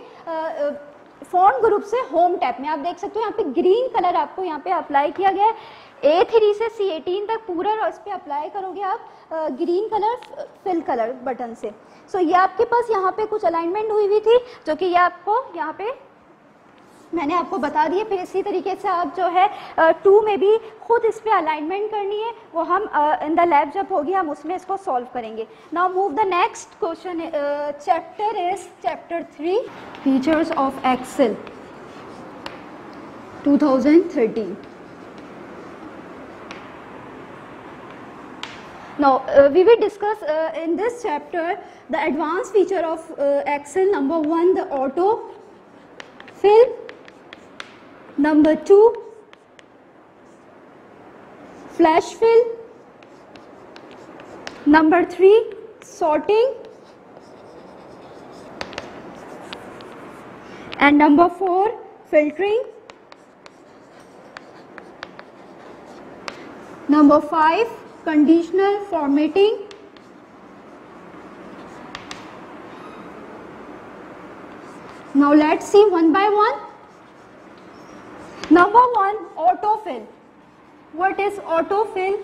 फॉन्ट ग्रुप से होम टैब में, आप देख सकते हो यहाँ पे ग्रीन कलर आपको यहाँ पे अप्लाई किया गया है। A3 से C18 तक पूरा इस पे अप्लाई करोगे आप green colour, fill colour button से। सो ये आपके पास यहाँ पे कुछ अलाइनमेंट हुई थी जो कि ये आपको यहाँ पे मैंने आपको बता दिए। फिर इसी तरीके से आप जो है 2 में भी खुद इस पे अलाइनमेंट करनी है, वो हम इन द लैब जब होगी हम उसमें इसको सॉल्व करेंगे। Now move the next question. Chapter is chapter 3 features of Excel 2013। Now we will discuss in this chapter the advanced feature of Excel. Number 1, the auto fill. Number 2, flash fill. Number 3, sorting. And number 4, filtering. Number 5, conditional formatting. Now let's see one by one. Number 1, autofill. What is autofill?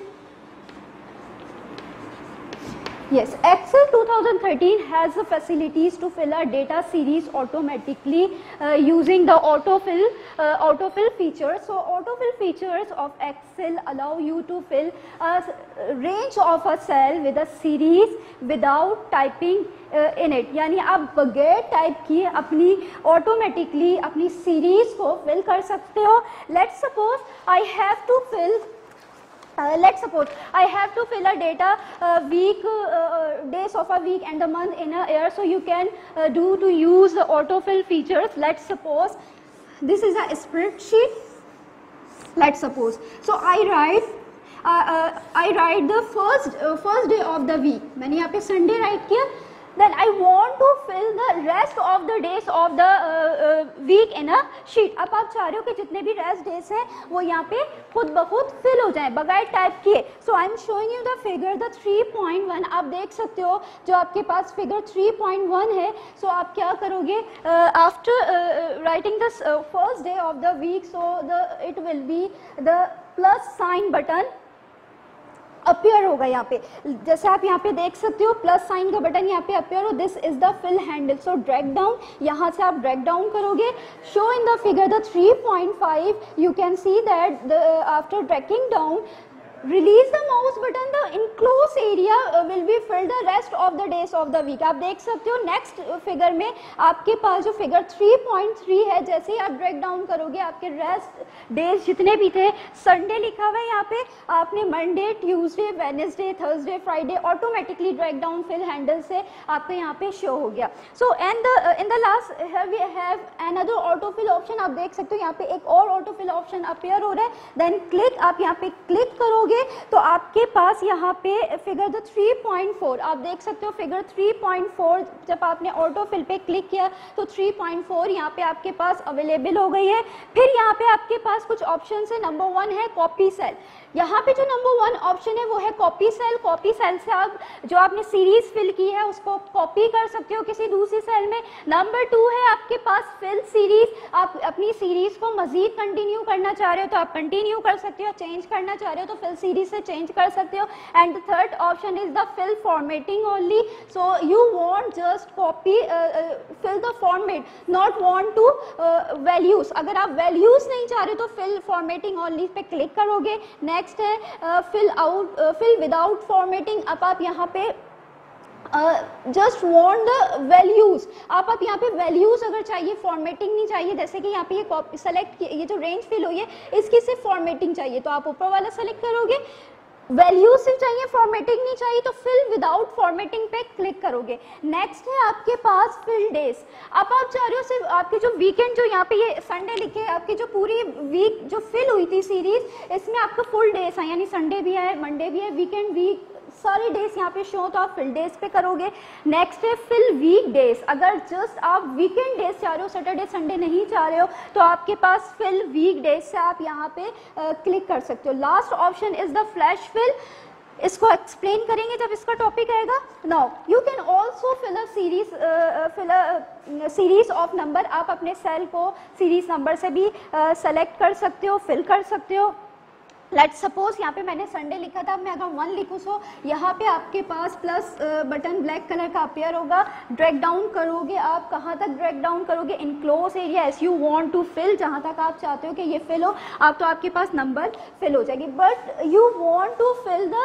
Yes, Excel 2013 has the facilities to fill a data series automatically using the autofill feature. So autofill features of Excel allow you to fill a range of a cell with a series without typing in it. यानी आप बगैर टाइप किए अपनी ऑटोमेटिकली अपनी सीरीज को फिल कर सकते हो. Let's suppose I have to fill a data week, days of a week and the month in a year. So you can use the autofill features. Let's suppose this is a spreadsheet. Let's suppose. So I write the first day of the week. मैंने यहाँ पे Sunday write किया. Then I want to fill the rest of the days of the week in a sheet. अब आप चाह रहे हो कि जितने भी rest days हैं वो यहाँ पे खुद ब खुद fill हो जाएं बगैर टाइप किए. So I am showing you the figure, the 3.1. आप देख सकते हो जो आपके पास figure 3.1 है. So आप क्या करोगे? After writing this first day of the week, so it will be the plus sign button appear होगा यहाँ पे. जैसे आप यहाँ पे देख सकते हो प्लस साइन का बटन यहाँ पे अपियर हो. This is the fill handle. So drag down, यहाँ से आप ड्रैग डाउन करोगे. Show in the figure the 3.5. You can see that after dragging down release the mouse button, the enclosed area will be filled the rest of the days of the week. आप देख सकते हो नेक्स्ट फिगर में आपके पास जो फिगर 3.3 है, जैसे ही आप ड्रैग डाउन करोगे आपके रेस्ट डेज जितने भी थे, संडे लिखा हुआ है यहाँ पे, आपने Monday, Tuesday, Wednesday, Thursday, Friday automatically drag down fill handle से आपको यहाँ पे शो हो गया. So and in the last we have another autofill option. आप देख सकते हो यहाँ पे एक और ऑटोफिल ऑप्शन अपियर हो रहा है. देन क्लिक, आप यहाँ पे क्लिक करोगे तो आपके पास यहाँ पे फिगर द 3.4 आप देख सकते हो. फिगर 3.4 जब आपने ऑटोफिल पे क्लिक किया तो 3.4 यहाँ पे आपके पास अवेलेबल हो गई है. फिर यहाँ पे आपके पास कुछ ऑप्शन है. नंबर 1 है कॉपी सेल. यहाँ पे जो नंबर 1 ऑप्शन है वो है कॉपी सेल. कॉपी सेल से आप जो आपने सीरीज फिल की है उसको कॉपी कर सकते हो किसी दूसरी सेल में. नंबर 2 है आपके पास फिल सीरीज. आप अपनी सीरीज को मजीद कंटिन्यू करना चाह रहे हो तो आप कंटिन्यू कर सकते हो, चेंज करना चाह रहे हो तो फिल सीरीज से चेंज कर सकते हो. And the third option is the fill formatting only. So you want just copy fill the format, not want to values. अगर आप वैल्यूज नहीं चाह रहे तो फिल फॉर्मेटिंग ओनली पे क्लिक करोगे. नेक्स्ट है फिल विदाउट फॉर्मेटिंग. अब आप यहाँ पे जस्ट वांट द वैल्यूज. आप यहाँ पे वैल्यूज अगर चाहिए, फॉर्मेटिंग नहीं चाहिए, जैसे कि यहाँ पे ये सेलेक्ट ये जो रेंज फिल हुई है इसकी सिर्फ फॉर्मेटिंग चाहिए तो आप ऊपर वाला सेलेक्ट करोगे. वैल्यूज सिर्फ चाहिए, फॉर्मेटिंग नहीं चाहिए तो फिल विदाउट फॉर्मेटिंग पे क्लिक करोगे. नेक्स्ट है आपके पास फिल डेज. अब आप चाह रहे हो सिर्फ आपके जो वीकेंड, जो यहाँ पे ये संडे लिखे, आपकी जो पूरी वीक जो फिल हुई थी सीरीज, इसमें आपका फुल डेज है, यानी संडे भी है, मंडे भी है, वीकेंड, वीक, सारे डेज यहाँ पे शो तो आप फिल डेज पे करोगे. नेक्स्ट है फिल वीक डेज. अगर जस्ट आप वीकेंड डेज चाह रहे हो, सैटरडे संडे नहीं चाह रहे हो तो आपके पास फिल वीक डेज से आप यहाँ पे क्लिक कर सकते हो. Last option is the flash fill. इसको एक्सप्लेन करेंगे जब इसका टॉपिक आएगा. Now you can also fill a series of number. आप अपने सेल को सीरीज नंबर से भी सेलेक्ट कर सकते हो, फिल कर सकते हो. लेट्स सपोज यहाँ पे मैंने संडे लिखा था, मैं अगर 1 लिखूँ सो यहाँ पे आपके पास प्लस बटन ब्लैक कलर का अपीयर होगा। ड्रैग डाउन करोगे आप, कहाँ तक ड्रैग डाउन करोगे? Enclose area as you want to fill, जहाँ तक आप चाहते हो कि ये फिल हो आप, तो आपके पास नंबर फिल हो जाएगी। But you want to fill the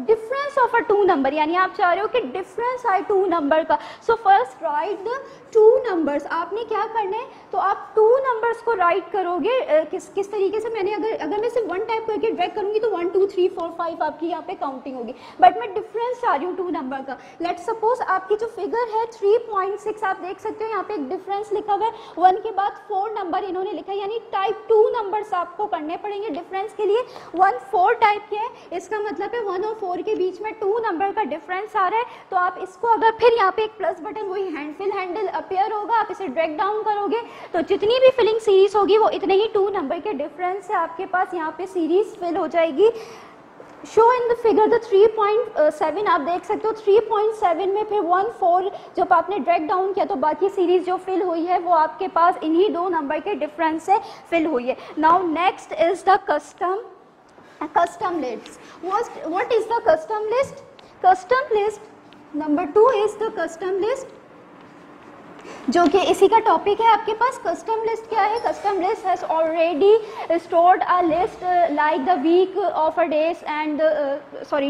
difference of a 2 number, यानी आप चाह रहे हो कि डिफरेंस आए 2 नंबर का। So first right the 2 numbers. आपने क्या करना है, तो आप 2 नंबर्स को राइट करोगे किस तरीके से? मैंने अगर मैं सिर्फ 1 टाइप करके ड्रैग करूंगी तो 1 2 3 4 5 आपकी यहाँ पे काउंटिंग होगी, बट मैं डिफरेंस चाह रही हूँ 2 नंबर का। लेट्स सपोज आपकी जो फिगर है 3.6, आप देख सकते हो यहाँ पे एक डिफरेंस लिखा हुआ है, 1 के बाद 4 नंबर इन्होंने लिखा है, यानी टाइप 2 नंबर्स आपको करने पड़ेंगे डिफरेंस के लिए। 1 4 टाइप के है, इसका मतलब है 1 और 4 के बीच में 2 नंबर का डिफरेंस आ रहा है। तो आप इसको अगर फिर यहाँ पे एक प्लस बटन, वही हैंडफिल हैंडल अपीयर होगा, आप इसे ड्रैग डाउन करोगे तो जितनी भी फिलिंग सीरीज होगी वो इतने ही 2 नंबर के डिफरेंस से आपके पास यहाँ पे सीरीज फिल हो जाएगी। Show in the figure the 3.7, आप देख सकते हो 3.7 में फिर 1 4 जब आपने ड्रैग डाउन किया तो बाकी सीरीज जो फिल हुई है वो आपके पास इन्हीं 2 नंबर के डिफरेंस से फिल हुई है। Now next is the custom lists. What is the custom list? Custom list number 2 is the custom list, जो कि इसी का टॉपिक है आपके पास। कस्टम लिस्ट क्या है? Custom list has already stored a list like the week of a days and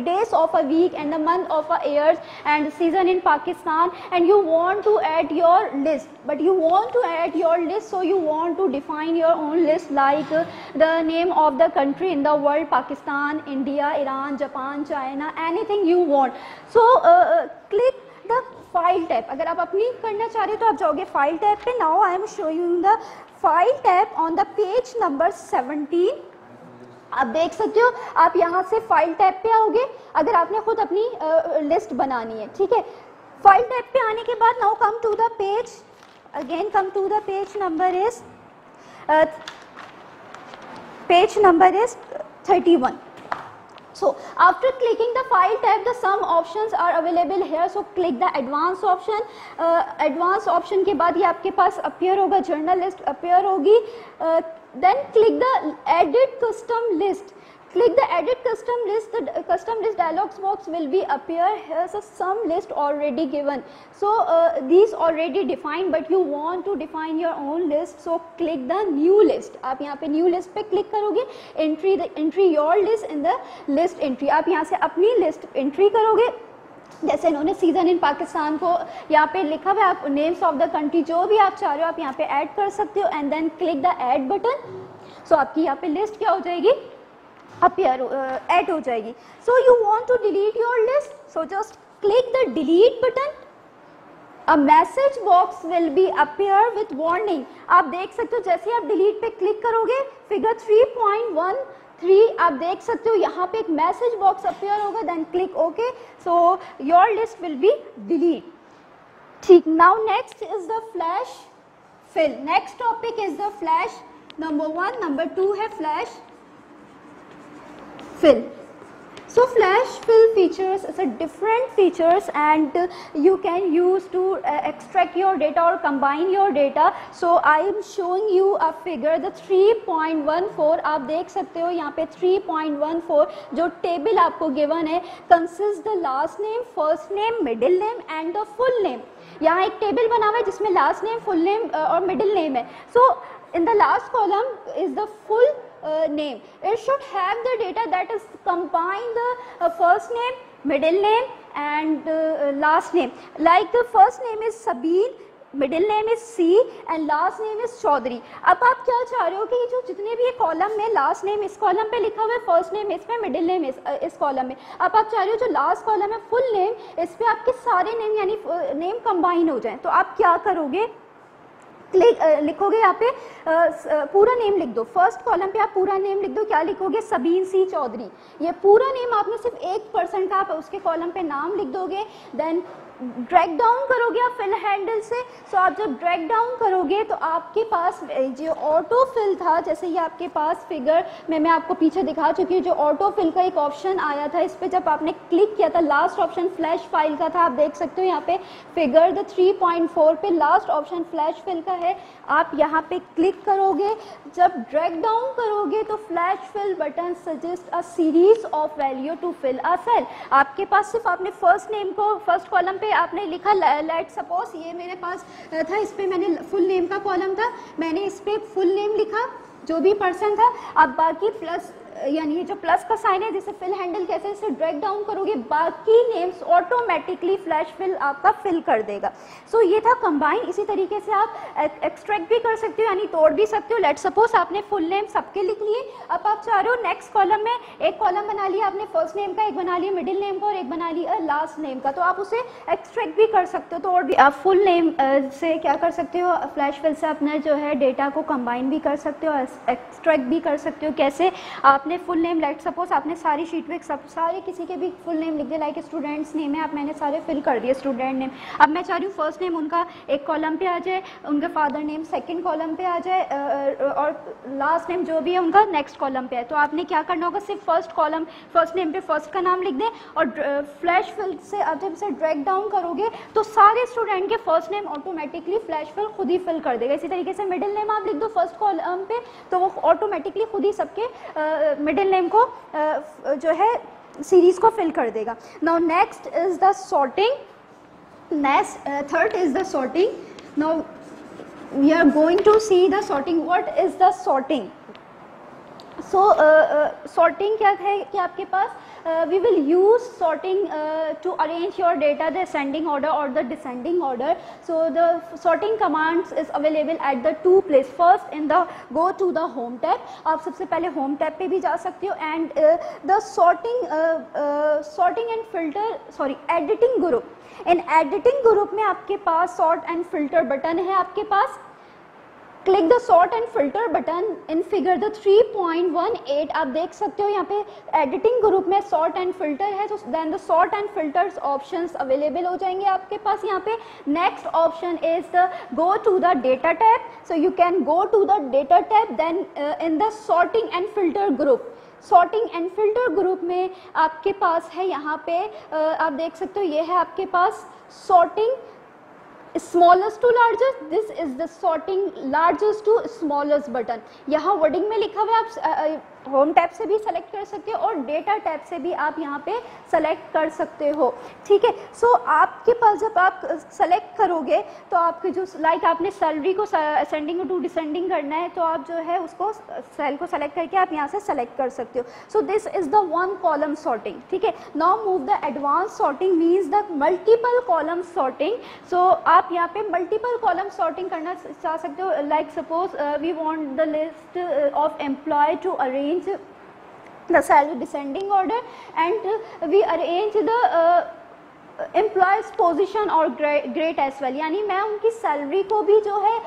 days of a week and the month of a years and season in Pakistan, and you want to add your list, but you want to add your list, so you want to define your own list like the name of the country in the world, Pakistan, India, Iran, Japan, China, anything you want. So click the file tab. अगर आप अपनी करना चाह रहे हो तो आप जाओगे फाइल टैब पे। Now I am showing the file tab on the page number 17। आप देख सकते हो, आप यहाँ से फाइल टैब पे आओगे अगर आपने खुद अपनी लिस्ट बनानी है, ठीक है। फाइल टैब पे आने के बाद now come to the page, again come to the page number is 31. So after clicking the file tab, the some options are available here. So click the advanced option. Advanced option के बाद ये आपके पास appear होगा, journal list appear होगी. Then click the edit custom list. Click the edit custom list. The custom list dialog box will be appear. Here's some list already given. So these already defined, but you want to define your own list. So click the new list. आप यहाँ पे new list पे click करोगे. Entry your list in the list entry. आप यहाँ से अपनी list entry करोगे। जैसे इन्होंने सीजन इन पाकिस्तान को यहाँ पे लिखा हुआ है, आप नेम्स ऑफ द कंट्री जो भी आप चाह रहे हो आप यहाँ पे ऐड कर सकते हो, and then click the add button. So आपकी यहाँ पे लिस्ट क्या हो जाएगी? अपीयर ऐड हो जाएगी। So you want to delete your list, so just click the delete button. A message box will be appear with warning. आप देख सकते हो जैसे आप डिलीट पे क्लिक करोगे, फिगर 3.13 आप देख सकते हो यहाँ पे एक मैसेज बॉक्स अपीयर होगा, then click okay. So your list will be delete. ठीक, now next is the flash fill. Next topic is the flash number 1, number 2 है flash fill. So flash fill features is a different features and you can use to extract your data or combine your data. So I am showing you a figure the 3.14. आप देख सकते हो यहाँ पे 3.14 जो टेबल आपको गिवन है consists the last name, first name, middle name and the full name. यहाँ एक टेबल बना हुआ है जिसमें last name, full name और middle name है. So in the last column is the full name. It should have the data that is combine the first name, middle name and last name. Like the first name is Sabeen, middle name is C and last name is Chaudhary. अब आप क्या चाह रहे हो कि जो जितने भी ये कॉलम में लास्ट नेम इस कॉलम पे लिखा हुआ है, फर्स्ट नेम इसमें, मिडिल नेम इस कॉलम में, अब आप चाह रहे हो जो लास्ट कॉलम है फुल नेम, इस पे आपके सारे नेम यानी नेम कंबाइन हो जाएं, तो आप क्या करोगे? लिखोगे यहाँ पे पूरा नेम लिख दो। फर्स्ट कॉलम पे आप पूरा नेम लिख दो। क्या लिखोगे? सबीन सी चौधरी। ये पूरा नेम आपने सिर्फ 1% का आप उसके कॉलम पे नाम लिख दोगे। देन ड्रैग डाउन करोगे आप फिल हैंडल से, सो आप जब ड्रैग डाउन करोगे तो आपके पास जो ऑटो फिल था, जैसे ये आपके पास फिगर में मैं आपको पीछे दिखा चुकी हूँ, जो ऑटो फिल का एक ऑप्शन आया था, इस पर जब आपने क्लिक किया था, लास्ट ऑप्शन फ्लैश फाइल का था, आप देख सकते हो यहाँ पे फिगर द 3.4 पे लास्ट ऑप्शन फ्लैश फिल का है। आप यहाँ पे क्लिक करोगे, जब ड्रैग डाउन करोगे तो flash fill button suggest a series of value to fill a cell. आपके पास सिर्फ आपने फर्स्ट नेम को फर्स्ट कॉलम पे आपने लिखा, लेट सपोज ये मेरे पास था, इस पे मैंने फुल नेम का कॉलम था, मैंने इस पे फुल नेम लिखा जो भी पर्सन था। अब बाकी प्लस यानी ये जो प्लस का साइन है जिसे फिल हैंडल कहते हैं, इसे ड्रैग डाउन करोगे बाकी नेम्स ऑटोमेटिकली फ्लैश फिल आपका फिल कर देगा। सो ये था कंबाइन। इसी तरीके से आप एक्सट्रैक्ट भी कर सकते हो यानी तोड़ भी सकते हो। लेट सपोज आपने फुल नेम सबके लिख लिए, अब आप चाह रहे हो नेक्स्ट कॉलम में एक कॉलम बना लिया आपने फर्स्ट नेम का, एक बना लिया मिडिल नेम का और एक बना लिया लास्ट नेम का, तो आप उसे एक्सट्रैक्ट भी कर सकते हो। तो और भी आप फुल नेम से क्या कर सकते हो, फ्लैश फिल से अपने जो है डेटा को कंबाइन भी कर सकते हो, एक्सट्रैक्ट भी कर सकते हो। कैसे, आपने फुल नेम लेट सपोज आपने सारी शीट पे सब सारे किसी के भी फुल नेम लिख दिया, लाइक स्टूडेंट्स नेम है, आप मैंने सारे फिल कर दिए स्टूडेंट नेम। अब मैं चाह रही हूँ फर्स्ट नेम उनका एक कॉलम पे आ जाए, उनका फादर नेम सेकंड कॉलम पे आ जाए और लास्ट नेम जो भी है उनका नेक्स्ट कॉलम पे है। तो आपने क्या करना होगा, सिर्फ फर्स्ट नेम पे फर्स्ट का नाम लिख दें और फ्लैश फिल से आप जब इसे ड्रैग डाउन करोगे तो सारे स्टूडेंट के first name automatically flash fill खुद ही फिल कर देगा। इसी तरीके से मिडिल नेम आप लिख दो फर्स्ट कॉलम पे तो वो ऑटोमेटिकली खुद ही सबके मिडिल नेम को जो है सीरीज को फिल कर देगा। Now next is the sorting, third is the sorting. Now we are going to see the sorting. What is the sorting? So sorting क्या है कि आपके पास we will use sorting to arrange your data the ascending order or the descending order. So the sorting commands is available at the two place. First in the go to the home tab, आप सबसे पहले home tab पे भी जा सकते हो and the sorting and filter editing group. In editing group में आपके पास sort and filter बटन है आपके पास। Click the sort and filter button in figure the 3.18। आप देख सकते हो यहाँ पे एडिटिंग ग्रुप में सॉर्ट एंड फिल्टर है, तो then the sort and filters options available हो जाएंगे आपके पास यहाँ पे। Next option is the go to the data tab, so you can go to the data tab then in the sorting and filter group. Sorting and filter group में आपके पास है यहाँ पे आप देख सकते हो, ये है आपके पास sorting smallest to largest, this is the sorting largest to smallest button. यहाँ वर्डिंग में लिखा हुआ है, आप होम टैब से भी सेलेक्ट कर सकते हो और डेटा टैब से भी आप यहाँ पे सेलेक्ट कर सकते हो, ठीक है। सो आपके पास जब आप सेलेक्ट करोगे तो आपके जो लाइक आपने सैलरी को असेंडिंग टू डिसेंडिंग करना है तो आप जो है उसको सेल को सेलेक्ट करके आप यहाँ से सेलेक्ट कर सकते हो। So this is the one column sorting, ठीक है। Now move the advance sorting means the multiple column sorting. So आप यहाँ पे मल्टीपल कॉलम सॉर्टिंग करना चाह सकते हो, like suppose we want the list of employ to arrange the salary descending order and we arrange the employees position और ग्रेड एज वेल, यानी मैं उनकी सैलरी को भी जो है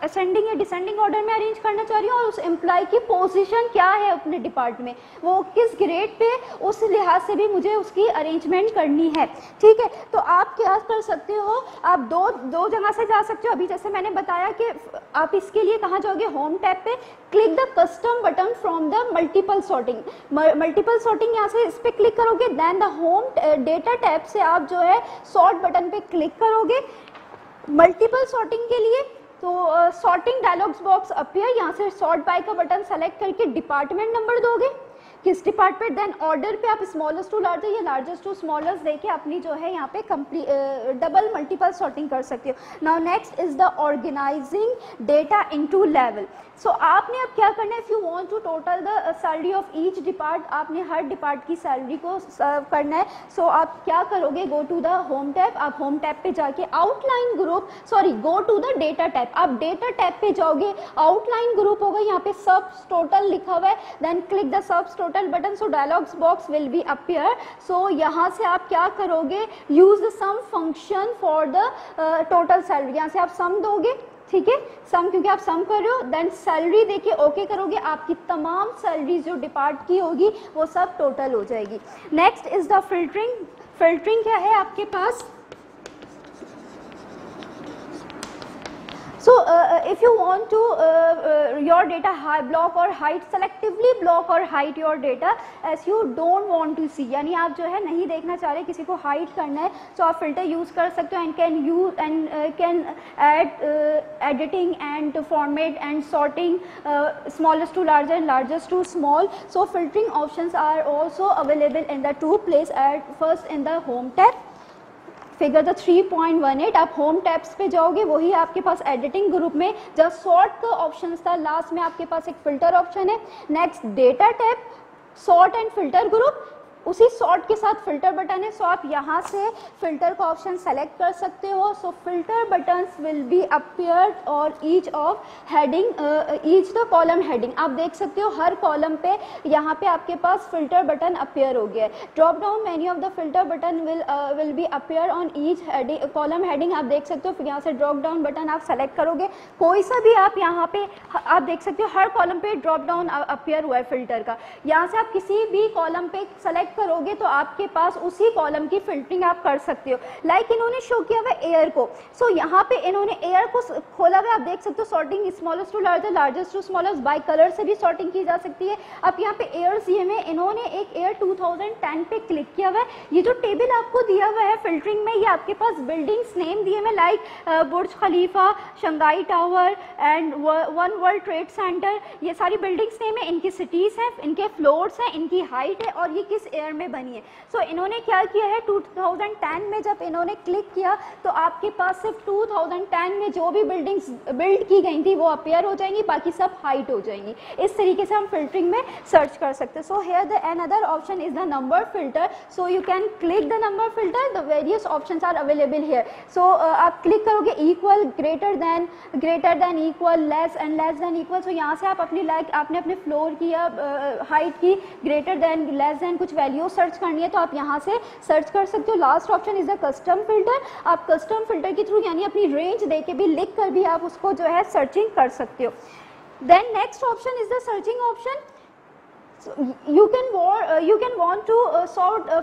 असेंडिंग या डिसेंडिंग ऑर्डर में अरेंज करना चाह रही हूँ और उस एम्प्लॉय की पोजीशन क्या है अपने डिपार्टमेंट में, वो किस ग्रेड पे, उस लिहाज से भी मुझे उसकी अरेंजमेंट करनी है, ठीक है। तो आप क्या कर सकते हो, आप दो जगह से जा सकते हो। अभी जैसे मैंने बताया कि आप इसके लिए कहाँ जाओगे, होम टैब पे click the custom button from the multiple sorting. Multiple sorting यहाँ से इस पर क्लिक करोगे, then the home data tab से आप जो है सॉर्ट बटन पे क्लिक करोगे मल्टीपल सॉर्टिंग के लिए। तो सॉर्टिंग डायलॉग्स बॉक्स अपीयर, यहाँ से सॉर्ट बाय का बटन सेलेक्ट करके डिपार्टमेंट नंबर दोगे, किस डिपार्टमेंट, देन ऑर्डर पे आप स्मॉलेस्ट टू लार्जेस्ट या लार्जेस्ट टू स्मॉलेस्ट देके अपनी जो है यहाँ पे कंप्लीट डबल मल्टीपल सॉर्टिंग कर सकते हो। Now next is the organising data into level. So आपने अब क्या करना है, if you want to total the salary of each depart, आपने हर डिपार्ट की सैलरी को करना है। सो आप क्या करोगे, go to the home tab, आप होम टैब पे जाके outline group, go to the data tab, आप डेटा टैब पे जाओगे, आउटलाइन ग्रुप होगा, यहाँ पे सब टोटल लिखा हुआ है, then click the subtotal button, so dialogs box will be appear. So यहाँ से आप क्या करोगे, use the sum function for the total salary, यहाँ से आप सम दोगे, ठीक है, सम क्योंकि आप सम कर रहे हो, देन सैलरी देके ओके करोगे, आपकी तमाम सैलरी जो डिपार्ट की होगी वो सब टोटल हो जाएगी। Next is the filtering. Filtering क्या है आपके पास, So if you want to your data block or hide, selectively block or hide your data as you don't want to see, यानी आप जो है नहीं देखना चाह रहे, किसी को हाइड करना है, तो आप फिल्टर यूज कर सकते हो and can add editing and format and sorting, smallest to larger and largest to small. So filtering options are also available in the two place. At first in the home tab, figure the 3.18, आप होम टैब्स पे जाओगे, वही आपके पास एडिटिंग ग्रुप में जब सॉर्ट का ऑप्शन था लास्ट में आपके पास एक फिल्टर ऑप्शन है. Next data tab, sort and filter group, उसी सॉर्ट के साथ फिल्टर बटन है. सो आप यहाँ से फिल्टर का ऑप्शन सेलेक्ट कर सकते हो. So filter buttons will be appear और each of heading, each the column heading. आप देख सकते हो हर कॉलम पे यहाँ पे आपके पास फिल्टर बटन अपीयर हो गया है. Drop down menu of the filter button will be appear on each column heading. आप देख सकते हो यहाँ से ड्रॉप डाउन बटन आप सेलेक्ट करोगे, कोई सा भी आप यहाँ पे आप देख सकते हो हर कॉलम पे ड्रॉप डाउन अपीयर हुआ है फिल्टर का. यहाँ से आप किसी भी कॉलम पे सेलेक्ट करोगे तो आपके पास उसी कॉलम की फिल्टरिंग आप कर सकते हो. लाइक इन्होंने शो किया हुआ एयर को. सो यहाँ पे इन्होंने एयर को खोला हुआ, आप देख सकते हो sorting smallest to larger, largest to smallest, by colour से भी सॉर्टिंग की जा सकती है. आप यहाँ पे एयर्स दिए हुए, इन्होंने एक एयर 2010 पे क्लिक किया हुआ है. ये जो टेबल आपको दिया हुआ है फिल्टरिंग में, ये आपके पास बिल्डिंग्स नेम दिए हुए like Burj Khalifa, Shanghai tower and one world trade centre. ये सारी बिल्डिंग्स नेम है, इनकी सिटीज़ हैं, इनके फ्लोर्स हैं, इनकी हाइट है और ये किस एयर में बनी है. सो इन्होंने क्या किया है 2010 में जब इन्होंने क्लिक किया तो आपके पास सिर्फ 2010 में जो भी बिल्डिंग्स बिल्ड की गई थी वो अपीयर हो जाएंगी, बाकी सब हाइट हो जाएंगी. इस तरीके से हम फिल्टरिंग में सर्च कर सकते हैं. So here the another option is the number filter. So you can click the number filter, the various options are available here. So आप क्लिक करोगे equal, greater than, equal, less and less than equal. So यहाँ से आप अपनी लाइक आपने अपने फ्लोर की या हाइट की ग्रेटर देन, लेस देन कुछ वैल्यू सर्च करनी है तो आप यहाँ से सर्च कर सकते हो. Last option is the custom filter. आप कस्टम फिल्टर के थ्रू यानी अपनी रेंज दे के भी लिख कर भी आप उसको जो है सर्चिंग कर सकते हो. Then next option is the searching option. You can want to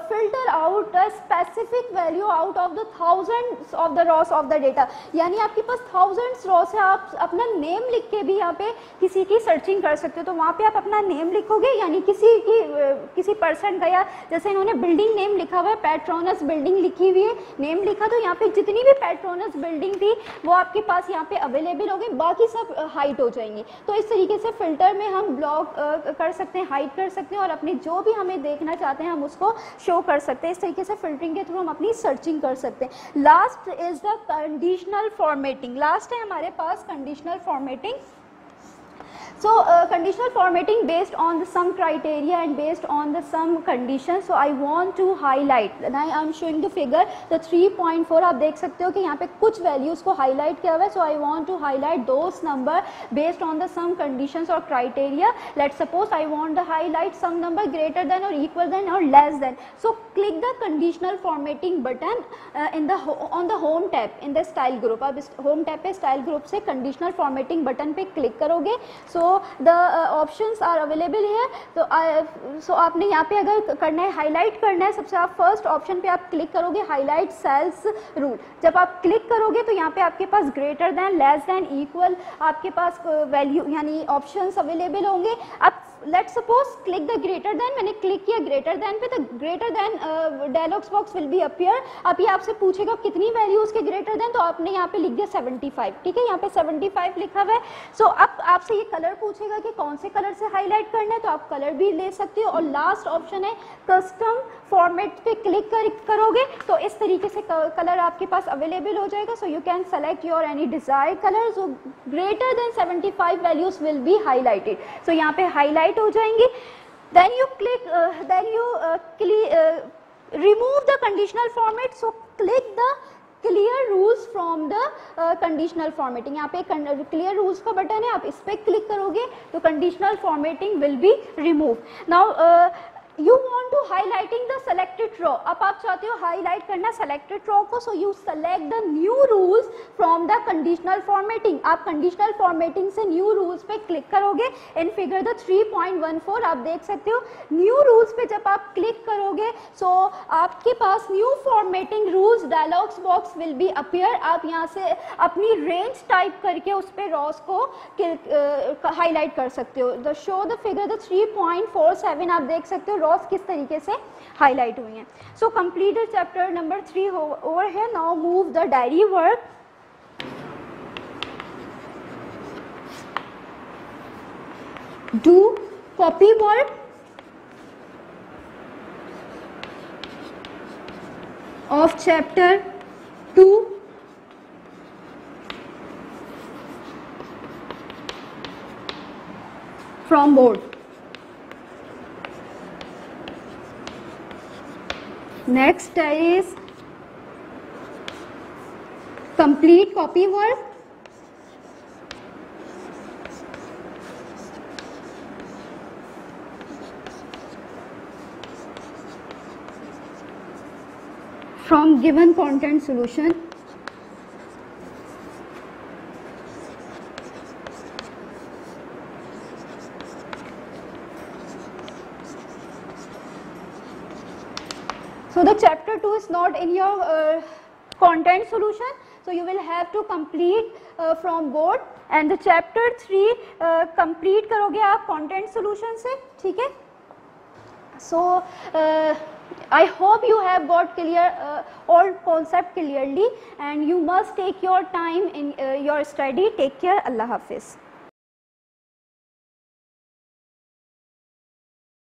filter out a specific value out of the thousands of the rows of the data. यानी आपके पास thousands rows है, आप अपना नेम लिख के भी यहाँ पे किसी की सर्चिंग कर सकते हो. तो वहाँ पे आप अपना नेम लिखोगे, यानी किसी पर्सन का, या जैसे इन्होंने बिल्डिंग नेम लिखा हुआ है, पेट्रोनस बिल्डिंग लिखी हुई है, नेम लिखा, तो यहाँ पे जितनी भी पेट्रोनस बिल्डिंग थी वो आपके पास यहाँ पे अवेलेबल हो गई, बाकी सब हाइट हो जाएंगी. तो इस तरीके से फिल्टर में हम ब्लॉक कर सकते हैं, हाइड कर सकते हैं और अपनी जो भी हमें देखना चाहते हैं हम उसको शो कर सकते हैं. इस तरीके से फिल्टरिंग के थ्रू हम अपनी सर्चिंग कर सकते हैं. Last is the conditional formatting. Last है हमारे पास conditional formatting. So conditional formatting based on the some criteria and based on the some conditions. So I want to highlight. Now I am showing the figure the 3.4. आप देख सकते हो कि यहाँ पे कुछ values को highlight किया हुआ है. So I want to highlight those number based on the some conditions or criteria. Let's suppose I want to highlight some number greater than or equal than or less than. So click the conditional formatting button on the home tab in the style group. आप इस home tab पे style group से conditional formatting button पे click करोगे. So the options are available here. तो आपने यहाँ पे अगर करना है, हाईलाइट करना है, सबसे आप फर्स्ट ऑप्शन पे आप क्लिक करोगे हाईलाइट सेल्स रूल. जब आप क्लिक करोगे तो यहाँ पे आपके पास greater than, less than, equal आपके पास वैल्यू यानी ऑप्शंस अवेलेबल होंगे. आप let's suppose click the greater than, मैंने क्लिक किया ग्रेटर देन पे, तो greater than dialogs box will be appear. अब ये आपसे पूछेगा कितनी वैल्यू उसके ग्रेटर देन, तो आपने यहाँ पे लिख दिया 75. ठीक है, यहाँ पे 75 लिखा हुआ है. सो अब आपसे ये कलर पूछेगा कि कौन से कलर से हाईलाइट करना है, तो आप कलर भी ले सकते हो. और लास्ट ऑप्शन है कस्टम फॉर्मेट पे क्लिक करोगे तो इस तरीके से कलर आपके पास अवेलेबल हो जाएगा. So you can select your any desired colour. So greater than 75 values will be highlighted. So यहाँ पे हाईलाइट हो जाएंगी. Then you click remove the conditional format. So click the clear rules from the conditional formatting. यहाँ पे clear rules का बटन है, आप इस पे क्लिक करोगे तो conditional formatting will be removed. Now you want to highlighting the selected row. अब आप चाहते हो highlight करना selected row को, so you select the new rules from the conditional formatting. आप conditional formatting से new rules पे click करोगे. In figure the 3.14 आप देख सकते हो new rules पे जब आप click करोगे, so आपके पास new formatting rules dialogs box will be appear. आप यहाँ से अपनी range type करके उस पे rows को highlight कर सकते हो. The show the figure the 3.47 आप देख सकते हो rows किस तरीके से highlight हुई हैं. So complete the chapter number 3 over here. Now move the diary work. Do copy work of chapter 2 from board. Next is complete copy work from given content solution. So the chapter 2 is not in your content solution, so you will have to complete from board, and the chapter 3 complete करोगे आप content solution से, ठीक है? So I hope you have got clear all concept clearly, and you must take your time in your study. Take care. Allah Hafiz.